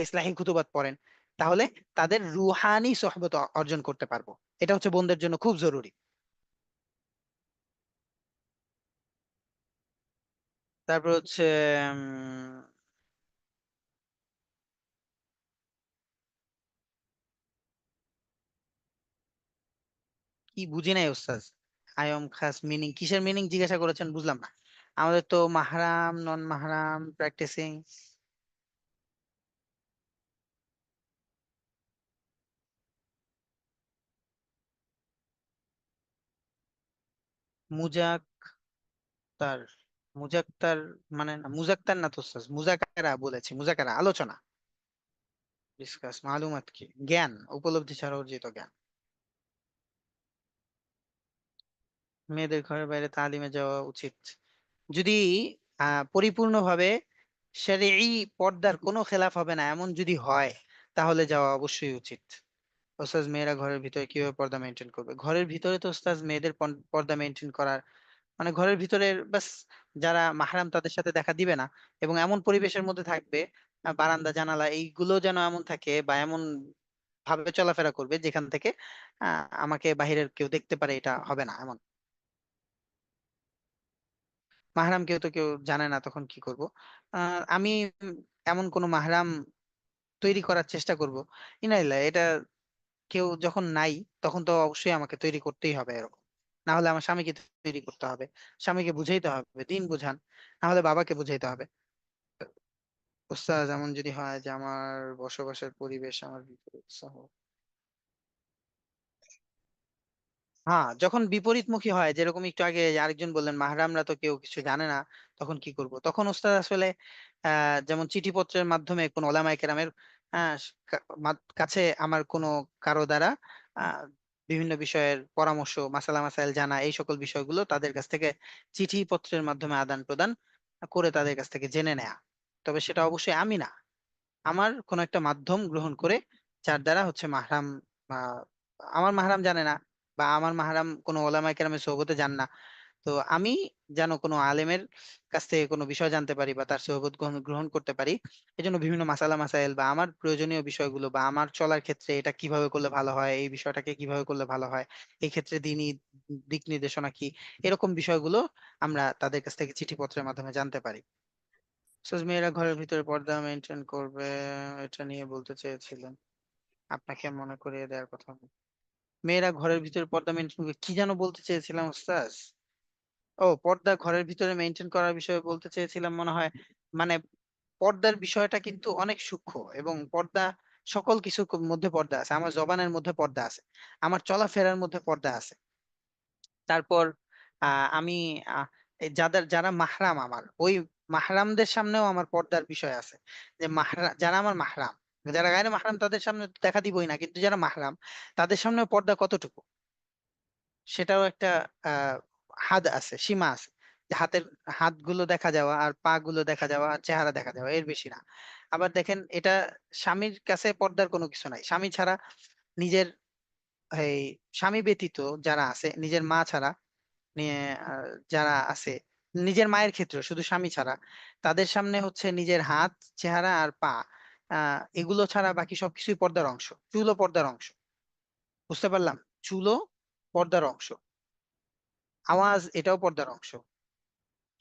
ইসলাহি কুতুবাত পড়েন, তাহলে তাদের রুহানি সোহবত অর্জন করতে পারবো। এটা হচ্ছে বোনদের জন্য খুব জরুরি। তারপর হচ্ছে উম, কি বুঝি নাই ওস্তাদ, আয়ম খাস মিনিং কিসের মিনিং জিজ্ঞাসা করেছেন বুঝলাম না। আমাদের তো মাহরাম নন মাহরাম প্র্যাকটিসিং। মুজাক্তার, মুজাক্তার মানে না, মুজাক্তার না তো ওস্তাদ, মুজাকারা বলেছি, মুজাকারা আলোচনা, ডিসকাস মালুমাত কি জ্ঞান, উপলব্ধি ছাড়া অর্জিত জ্ঞান। মেয়েদের ঘরের বাইরে তালিমে যাওয়া উচিত যদি পরিপূর্ণভাবে শরঈ পর্দার কোনো খেলাফ হবে না এমন যদি হয়, তাহলে যাওয়া অবশ্যই উচিত। ওস্তাজ মেয়েরা ঘরের ভিতরে কিভাবে পর্দা মেনটেন করবে? ঘরের ভিতরে তো ওস্তাজ মেয়েদের পর্দা মেনটেন করার মানে ঘরের ভিতরে বাস যারা মাহরাম তাদের সাথে দেখা দিবে না, এবং এমন পরিবেশের মধ্যে থাকবে, বারান্দা জানালা এইগুলো যেন এমন থাকে বা এমন ভাবে চলাফেরা করবে যেখান থেকে আমাকে বাহিরের কেউ দেখতে পারে, এটা হবে না এমন। মাহরাম কেউ তো কেউ জানে না, তখন কি করব? আমি এমন কোন মাহরাম তৈরি করার চেষ্টা করব। ইনাইল্লাহ, এটা কেউ যখন নাই তখন তো অবশ্যই আমাকে তৈরি করতেই হবে এরকম, না হলে আমার স্বামীকে তৈরি করতে হবে, স্বামীকে বুঝাইতে হবে, দিন বুঝান, না হলে বাবাকে বুঝাইতে হবে। উস্তাদ এমন যদি হয় যে আমার বসবাসের পরিবেশ আমার বিপরীত সহ, হ্যাঁ যখন বিপরীতমুখী হয়, যেরকম একটু আগে আরেকজন বললেন মাহরামরা তো কেউ কিছু জানে না, তখন কি করব? তখন ওস্তাদ আসলে যেমন চিঠিপত্রের মাধ্যমে কোন ওলামায়ে কেরামের কাছে আমার কোনো কারো দ্বারা আহ, বিভিন্ন বিষয়ের পরামর্শ, মাসালা মাসাইল জানা, এই সকল বিষয়গুলো তাদের কাছ থেকে চিঠিপত্রের মাধ্যমে আদান প্রদান করে তাদের কাছ থেকে জেনে নেয়া। তবে সেটা অবশ্যই আমি না, আমার কোন একটা মাধ্যম গ্রহণ করে, যার দ্বারা হচ্ছে মাহরাম আহ, আমার মাহরাম জানে না বা আমার মাহরাম কোনো ওলামায়ে কেরামের সোহবতে যান না, তো আমি যেন কোনো আলেমের কাছ থেকে কোনো বিষয় জানতে পারি বা তার সোহবত গ্রহণ গ্রহণ করতে পারি, এই জন্য বিভিন্ন মাসালা মাসাইল বা আমার প্রয়োজনীয় বিষয়গুলো বা আমার চলার ক্ষেত্রে এটা কিভাবে করলে ভালো হয়, এই বিষয়টাকে কিভাবে করলে ভালো হয়, এই ক্ষেত্রে দিনী দিক নির্দেশনা কি, এরকম বিষয়গুলো আমরা তাদের কাছ থেকে চিঠিপত্রের মাধ্যমে জানতে পারি। সো মেয়েরা ঘরের ভিতরে পর্দা মেনটেন করবে, এটা নিয়ে বলতে চেয়েছিলেন, আপনাকে মনে করিয়ে দেওয়ার কথা। মেয়েরা ঘরের ভিতরে পর্দা মেনটেন করবে কি যেন বলতে চেয়েছিলাম ওস্তাজ? ও পর্দা ঘরের ভিতরে মেনটেন করার বিষয়ে বলতে চেয়েছিলাম মনে হয়। মানে পর্দার বিষয়টা কিন্তু অনেক সূক্ষ্ম, এবং পর্দা সকল কিছুর মধ্যে পর্দা আছে, আমার জবানের মধ্যে পর্দা আছে, আমার চলাফেরার মধ্যে পর্দা আছে। তারপর আমি আহ, যারা মাহরাম আমার, ওই মাহরামদের সামনেও আমার পর্দার বিষয় আছে, যে যারা আমার মাহরাম, যারা গায়ের মাহরাম তাদের সামনে তো দেখা দিবই না, কিন্তু যারা মাহরাম তাদের সামনে পর্দা কতটুকু, সেটাও একটা আহ হাদ আছে, সীমা আছে, যে হাতগুলো দেখা যাওয়া আর পা গুলো দেখা যাওয়া আর চেহারা দেখা যাওয়া, এর বেশি না। আবার দেখেন এটা স্বামীর কাছে পর্দার কোনো কিছু নাই, স্বামী ছাড়া নিজের এই স্বামী ব্যতীত যারা আছে, নিজের মা ছাড়া নিয়ে যারা আছে, নিজের মায়ের ক্ষেত্রে শুধু স্বামী ছাড়া, তাদের সামনে হচ্ছে নিজের হাত, চেহারা আর পা, এগুলো ছাড়া বাকি সবকিছুই পর্দার অংশ, চুলও পর্দার অংশ। বুঝতে পারলাম? চুলও পর্দার অংশ, আওয়াজ এটাও পর্দার অংশ,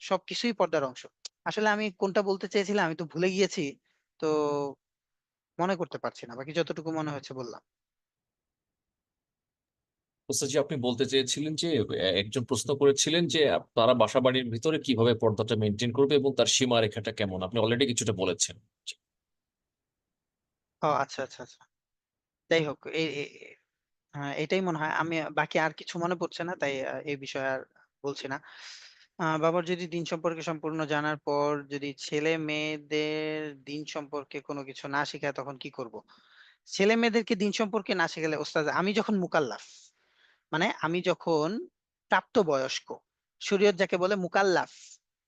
সবকিছুই পর্দার অংশ। আসলে আমি কোনটা বলতে চেয়েছিলাম আমি তো ভুলে গিয়েছি। তো মনে করতে পারছি না, বাকি যতটুকু মনে হচ্ছে বললাম। ওস্তাদ জি, আপনি বলতে চেয়েছিলেন যে একজন প্রশ্ন করেছিলেন যে তারা বাসা বাড়ির ভিতরে কিভাবে পর্দাটা মেনটেন করবে এবং তার সীমারেখাটা কেমন, আপনি অলরেডি কিছুটা বলেছেন। ও আচ্ছা আচ্ছা আচ্ছা, যাই হোক হ্যাঁ এটাই মনে হয়। আমি বাকি আর কিছু মনে পড়ছে না, তাই এই বিষয়ে আর বলছি না। বাবার যদি দিন সম্পর্কে সম্পূর্ণ জানার পর যদি ছেলে মেয়েদের দিন সম্পর্কে কোনো কিছু না শেখায় তখন কি করব? ছেলে মেয়েদেরকে দিন সম্পর্কে না শেখালে ওস্তাদ, আমি যখন মুকাল্লাফ, মানে আমি যখন প্রাপ্তবয়স্ক, শরীয়ত যাকে বলে মুকাল্লাফ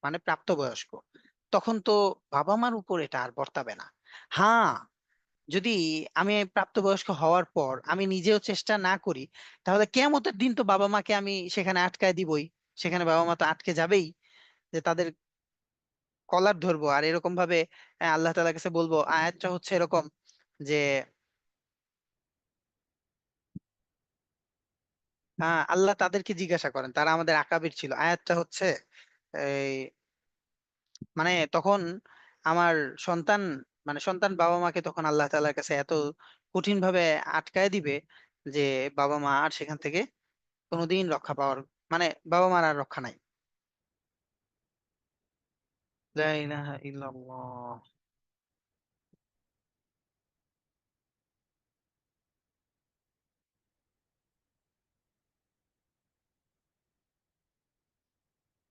মানে প্রাপ্তবয়স্ক, তখন তো বাবা মার উপর এটা আর বর্তাবে না। হ্যাঁ, যদি আমি প্রাপ্তবয়স্ক হওয়ার পর আমি নিজেও চেষ্টা না করি, তাহলে কিয়ামতের দিন তো বাবা মাকে আমি সেখানে আটকায় দিবই। সেখানে বাবা মা তো আটকে যাবেই, যে তাদের কলার ধরবো আর এরকম ভাবে আল্লাহ তাআলার কাছে বলবো। আয়াতটা হচ্ছে এরকম যে আল্লাহ তাদেরকে জিজ্ঞাসা করেন, তারা আমাদের আকাবির ছিল। আয়াতটা হচ্ছে এই, মানে তখন আমার সন্তান, মানে সন্তান বাবা মাকে তখন আল্লাহ তাআলার কাছে এত কঠিন ভাবে আটকায় দিবে যে বাবা মা আর সেখান থেকে কোনোদিন রক্ষা পাওয়ার, মানে বাবা মার আর রক্ষা নাই। লা ইলাহা ইল্লাল্লাহ।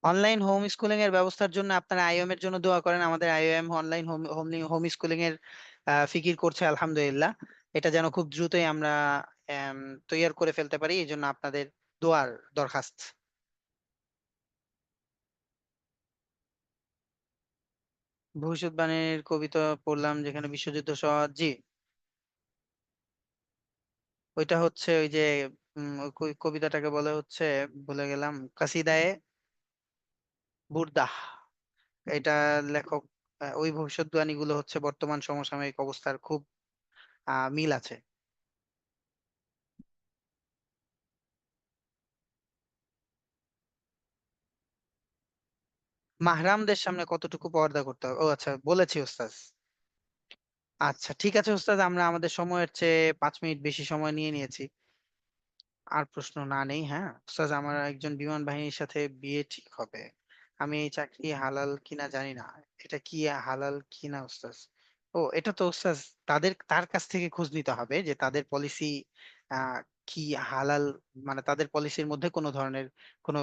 অনলাইন হোম স্কুলিং এর ব্যবস্থার জন্য আপনারা আইওএম এর জন্য দোয়া করেন। আমাদের IOM online home home schooling এর ফিকির করছে আলহামদুলিল্লাহ। এটা যেন খুব দ্রুতই আমরা আম, তৈয়ার করে ফেলতে পারি, এই জন্য আপনাদের দোয়ার দরখাস্ত। ভবিষ্যৎবাণীর কবিতা পড়লাম যেখানে বিশ্বযুদ্ধ সহ, জি ওইটা হচ্ছে ওই যে ওই কবিতাটাকে বলে হচ্ছে, ভুলে গেলাম, কাসিদায়ে বুরদাহ। এটা লেখক ওই ভবিষ্যৎবাণী গুলো হচ্ছে বর্তমান সমসাময়িক অবস্থার খুব মিল আছে। মাহরামদের সামনে কতটুকু পর্দা করতে হবে? ও আচ্ছা, বলেছি ওস্তাদ। আচ্ছা ঠিক আছে ওস্তাদ, আমরা আমাদের সময়ের চেয়ে 5 মিনিট বেশি সময় নিয়ে নিয়েছি। আর প্রশ্ন না নেই, হ্যাঁ ওস্তাদ, আমার একজন বিমান বাহিনীর সাথে বিয়ে ঠিক হবে। আমি এই চাকরি হালাল কিনা জানি না। এটা কি হালাল কিনা ওস্তাদ? ও এটা তো ওস্তাদ তার কাছ থেকে খোঁজ নিতে হবে যে তাদের পলিসি আহ কি হালাল, মানে তাদের পলিসির মধ্যে কোনো ধরনের কোনো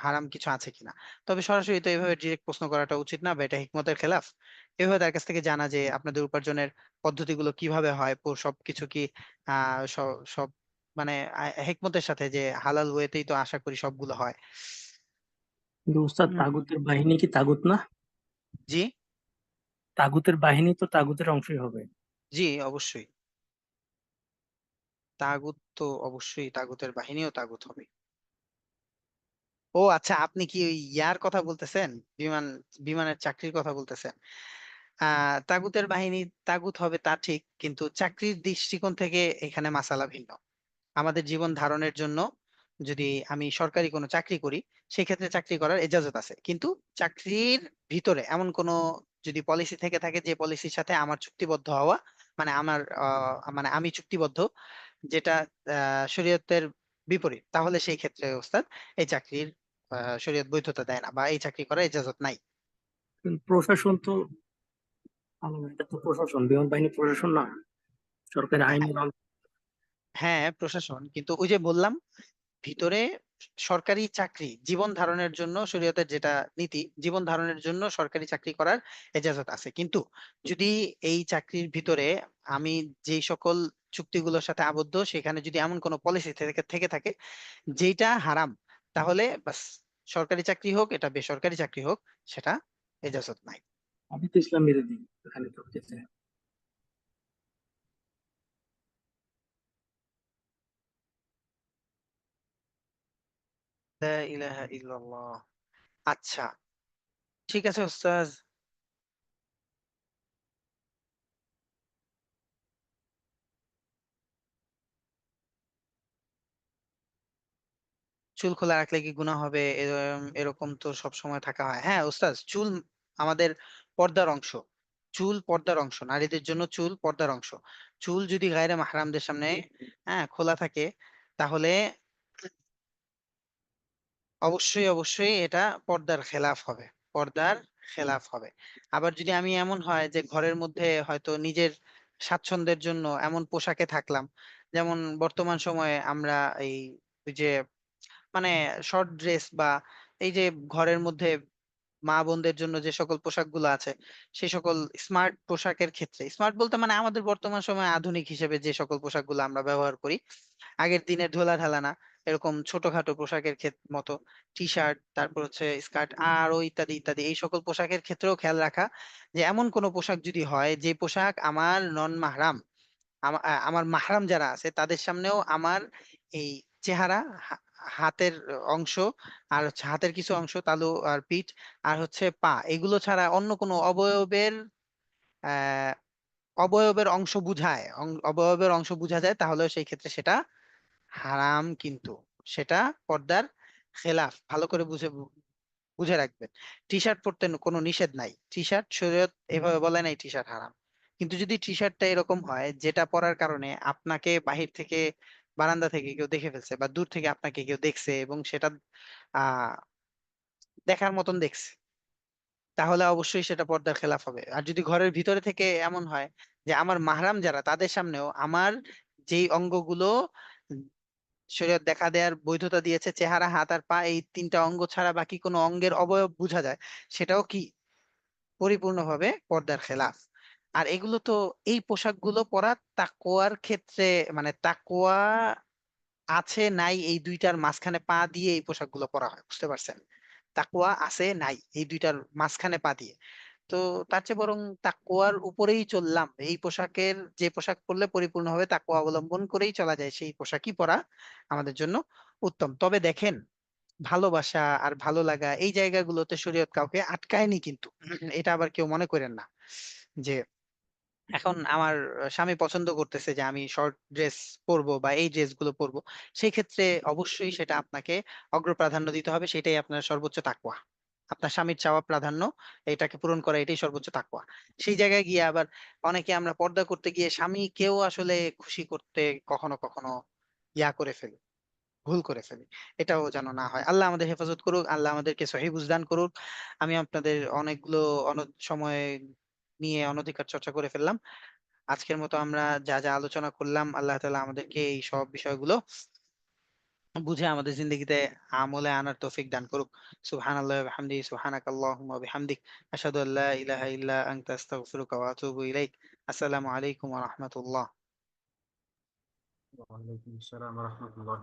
হারাম কিছু আছে কিনা। তবে সরাসরি তো এভাবে ডিরেক্ট প্রশ্ন করাটা উচিত না, বা এটা হিকমতের খেলাফ। এভাবে তার কাছ থেকে জানা যে আপনাদের উপার্জনের পদ্ধতিগুলো কিভাবে হয়, সবকিছু কি সব মানে হেকমতের সাথে, যে হালাল ওয়েতেই তো আশা করি সবগুলো হয়। কিন্তু উস্তাদ, হুম। তাগুতের বাহিনী কি তাগুত না? জি। তাগুতের বাহিনী তো তাগুতের অংশই হবে। জি অবশ্যই, তাগুত তো অবশ্যই, তাগুতের বাহিনীও তাগুত হবে। ও আচ্ছা, আপনি কি ওই ইয়ার কথা বলতেছেন? বিমান বিমানের চাকরির কথা বলতেছেন? তাগুতের বাহিনী তাগুত হবে তা ঠিক, কিন্তু চাকরির দৃষ্টিকোণ থেকে এখানে মাসালা ভিন্ন। আমাদের জীবন ধারণের জন্য যদি আমি সরকারি কোনো চাকরি করি, সেক্ষেত্রে চাকরি করার এজাজত আছে, কিন্তু চাকরির ভিতরে এমন কোনো যদি পলিসি থেকে থাকে যে পলিসির সাথে আমার চুক্তিবদ্ধ হওয়া, মানে আমার মানে আমি চুক্তিবদ্ধ, যেটা শরীয়তের বিপরীত, তাহলে সেই ক্ষেত্রে ওস্তাদ এই চাকরির শরীয়ত বৈধতা দেয় না, বা এই চাকরি করার ইজাজত নাই। কিন্তু প্রশাসন তো আলাদা, এটা তো প্রশাসন, বিমান বাহিনী প্রশাসন না, সরকারি হ্যাঁ, আইনের হ্যাঁ প্রশাসন, কিন্তু ওই যে বললাম ভিতরে সরকারি চাকরি জীবন ধারণের জন্য শরীয়তের যেটা নীতি, জীবন ধারণের জন্য সরকারি চাকরি করার এজাজত আছে। কিন্তু যদি এই চাকরির ভিতরে আমি যেই সকল চুক্তিগুলোর সাথে আবদ্ধ, সেখানে যদি এমন কোনো পলিসি থেকে থেকে থাকে যেটা হারাম, তাহলে বাস, সরকারি চাকরি হোক এটা বেসরকারি চাকরি হোক, সেটা এজাজত নাই। আমি তো ইসলাম বিরোধী এখানে তো ক্ষেত্রে। লা ইলাহা ইল্লাল্লাহ। আচ্ছা ঠিক আছে ওস্তাদ। চুল খোলা রাখলে কি গুনাহ হবে? এরকম তো সব সময় থাকা হয়। হ্যাঁ ওস্তাদ, চুল আমাদের পর্দার অংশ। চুল পর্দার অংশ, নারীদের জন্য চুল পর্দার অংশ। চুল যদি গায়রে মাহরামদের সামনে খোলা থাকে, তাহলে অবশ্যই অবশ্যই এটা পর্দার খেলাফ হবে, পর্দার খেলাফ হবে। আবার যদি আমি এমন হয় যে ঘরের মধ্যে হয়তো নিজের স্বাচ্ছন্দ্যের জন্য এমন পোশাকে থাকলাম, যেমন বর্তমান সময়ে আমরা এই ওই যে মানে শর্ট ড্রেস বা এই যে ঘরের মধ্যে মা বোনদের জন্য যে সকল পোশাকগুলো আছে, সেই সকল স্মার্ট পোশাকের ক্ষেত্রে, স্মার্ট বলতে মানে আমাদের বর্তমান সময়ে আধুনিক হিসেবে যে সকল পোশাকগুলো আমরা ব্যবহার করি, আগের দিনের ঢোলা ঢালা না, এরকম ছোটখাটো পোশাকের মতো টি শার্ট, তারপর হচ্ছে স্কার্ট, আরো ইত্যাদি ইত্যাদি, এই সকল পোশাকের ক্ষেত্রেও খেয়াল রাখা যে এমন কোনো পোশাক যদি হয় যে পোশাক আমার নন মাহরাম, আমার মাহরাম যারা আছে তাদের সামনেও আমার এই চেহারা, হাতের অংশ, আর হচ্ছে হাতের কিছু অংশ, তালু আর পিঠ, আর হচ্ছে পা, এগুলো ছাড়া অন্য কোনো আহ অবয়বের অংশ বুঝায়, অবয়বের অংশ বোঝা যায়, তাহলে সেই ক্ষেত্রে সেটা হারাম। কিন্তু সেটা পর্দার খেলাফ, ভালো করে বুঝে বুঝে রাখবেন। টি শার্ট পরতে কোনো নিষেধ নাই, টি শার্ট শরীয়ত এভাবে বলে নাই টি শার্ট হারাম। কিন্তু যদি টি শার্টটা এরকম হয় যেটা পরার কারণে আপনাকে বাহির থেকে, বারান্দা থেকে কেউ দেখে ফেলছে, বা দূর থেকে আপনাকে কেউ দেখছে এবং সেটা আহ দেখার মতন দেখছে, তাহলে অবশ্যই সেটা পর্দার খেলাফ হবে। আর যদি ঘরের ভিতরে থেকে এমন হয় যে আমার মাহরাম যারা তাদের সামনেও আমার যেই অঙ্গগুলো শরীয়ত দেখা দেওয়ার বৈধতা দিয়েছে, চেহারা, হাত আর পা, এই তিনটা অঙ্গ ছাড়া বাকি কোনো অঙ্গের অবয়ব বোঝা যায়, সেটাও কি পরিপূর্ণভাবে পর্দার খেলাফ। আর এগুলো তো, এই পোশাকগুলো পরা তাকওয়ার ক্ষেত্রে, মানে তাকওয়া আছে নাই এই দুইটার মাঝখানে পা দিয়ে এই পোশাকগুলো পরা হয়, বুঝতে পারছেন? তাকওয়া আছে নাই এই দুইটার মাঝখানে পা দিয়ে। তো তার চেয়ে বরং তাকওয়ার উপরেই চললাম, এই পোশাকের, যে পোশাক পরলে পরিপূর্ণভাবে তাকওয়া অবলম্বন করেই চলা যায়, সেই পোশাকই পরা আমাদের জন্য উত্তম। তবে দেখেন, ভালোবাসা আর ভালো লাগা এই জায়গাগুলোতে শরীয়ত কাউকে আটকায়নি কিন্তু। এটা আবার কেউ মনে করেন না যে এখন আমার স্বামী পছন্দ করতেছে যে আমি শর্ট ড্রেস পরবো বা এই ড্রেস গুলো পরবো, সেই ক্ষেত্রে অবশ্যই সেটা আপনাকে অগ্রপ্রাধান্য দিতে হবে, সেটাই আপনার সর্বোচ্চ তাকওয়া। আপনার স্বামীর চাওয়া প্রাধান্য, এটাকে পূরণ করা, এটাই সর্বোচ্চ তাকওয়া। সেই জায়গায় গিয়ে আবার অনেকে আমরা পর্দা করতে গিয়ে স্বামীকেও আসলে খুশি করতে কখনো কখনো করে ফেলি, ভুল করে ফেলি। এটাও যেন না হয়, আল্লাহ আমাদের হেফাজত করুক, আল্লাহ আমাদেরকে সহিহ বুঝদান করুক। আমি আপনাদের অনেকগুলো সময় নিয়ে অনধিকার চর্চা করে ফেললাম। আজকের মতো আমরা যা যা আলোচনা করলাম, আল্লাহ তাআলা আমাদেরকে এই সব বিষয়গুলো বুঝে আমাদের জিন্দগিতে আমলে আনার তৌফিক দান করুক। সুবহানাল্লাহি ওয়া বিহামদিহি, সুবহানাকাল্লাহুম্মা ওয়া বিহামদিক, আশহাদু আল্লা ইলাহা ইল্লা আনতা, আস্তাগফিরুকা ওয়া আতুবু ইলাইক। আসসালামু আলাইকুম ওয়া রাহমাতুল্লাহ। ওয়ালাইকুম আসসালাম রহমতুল্লাহ।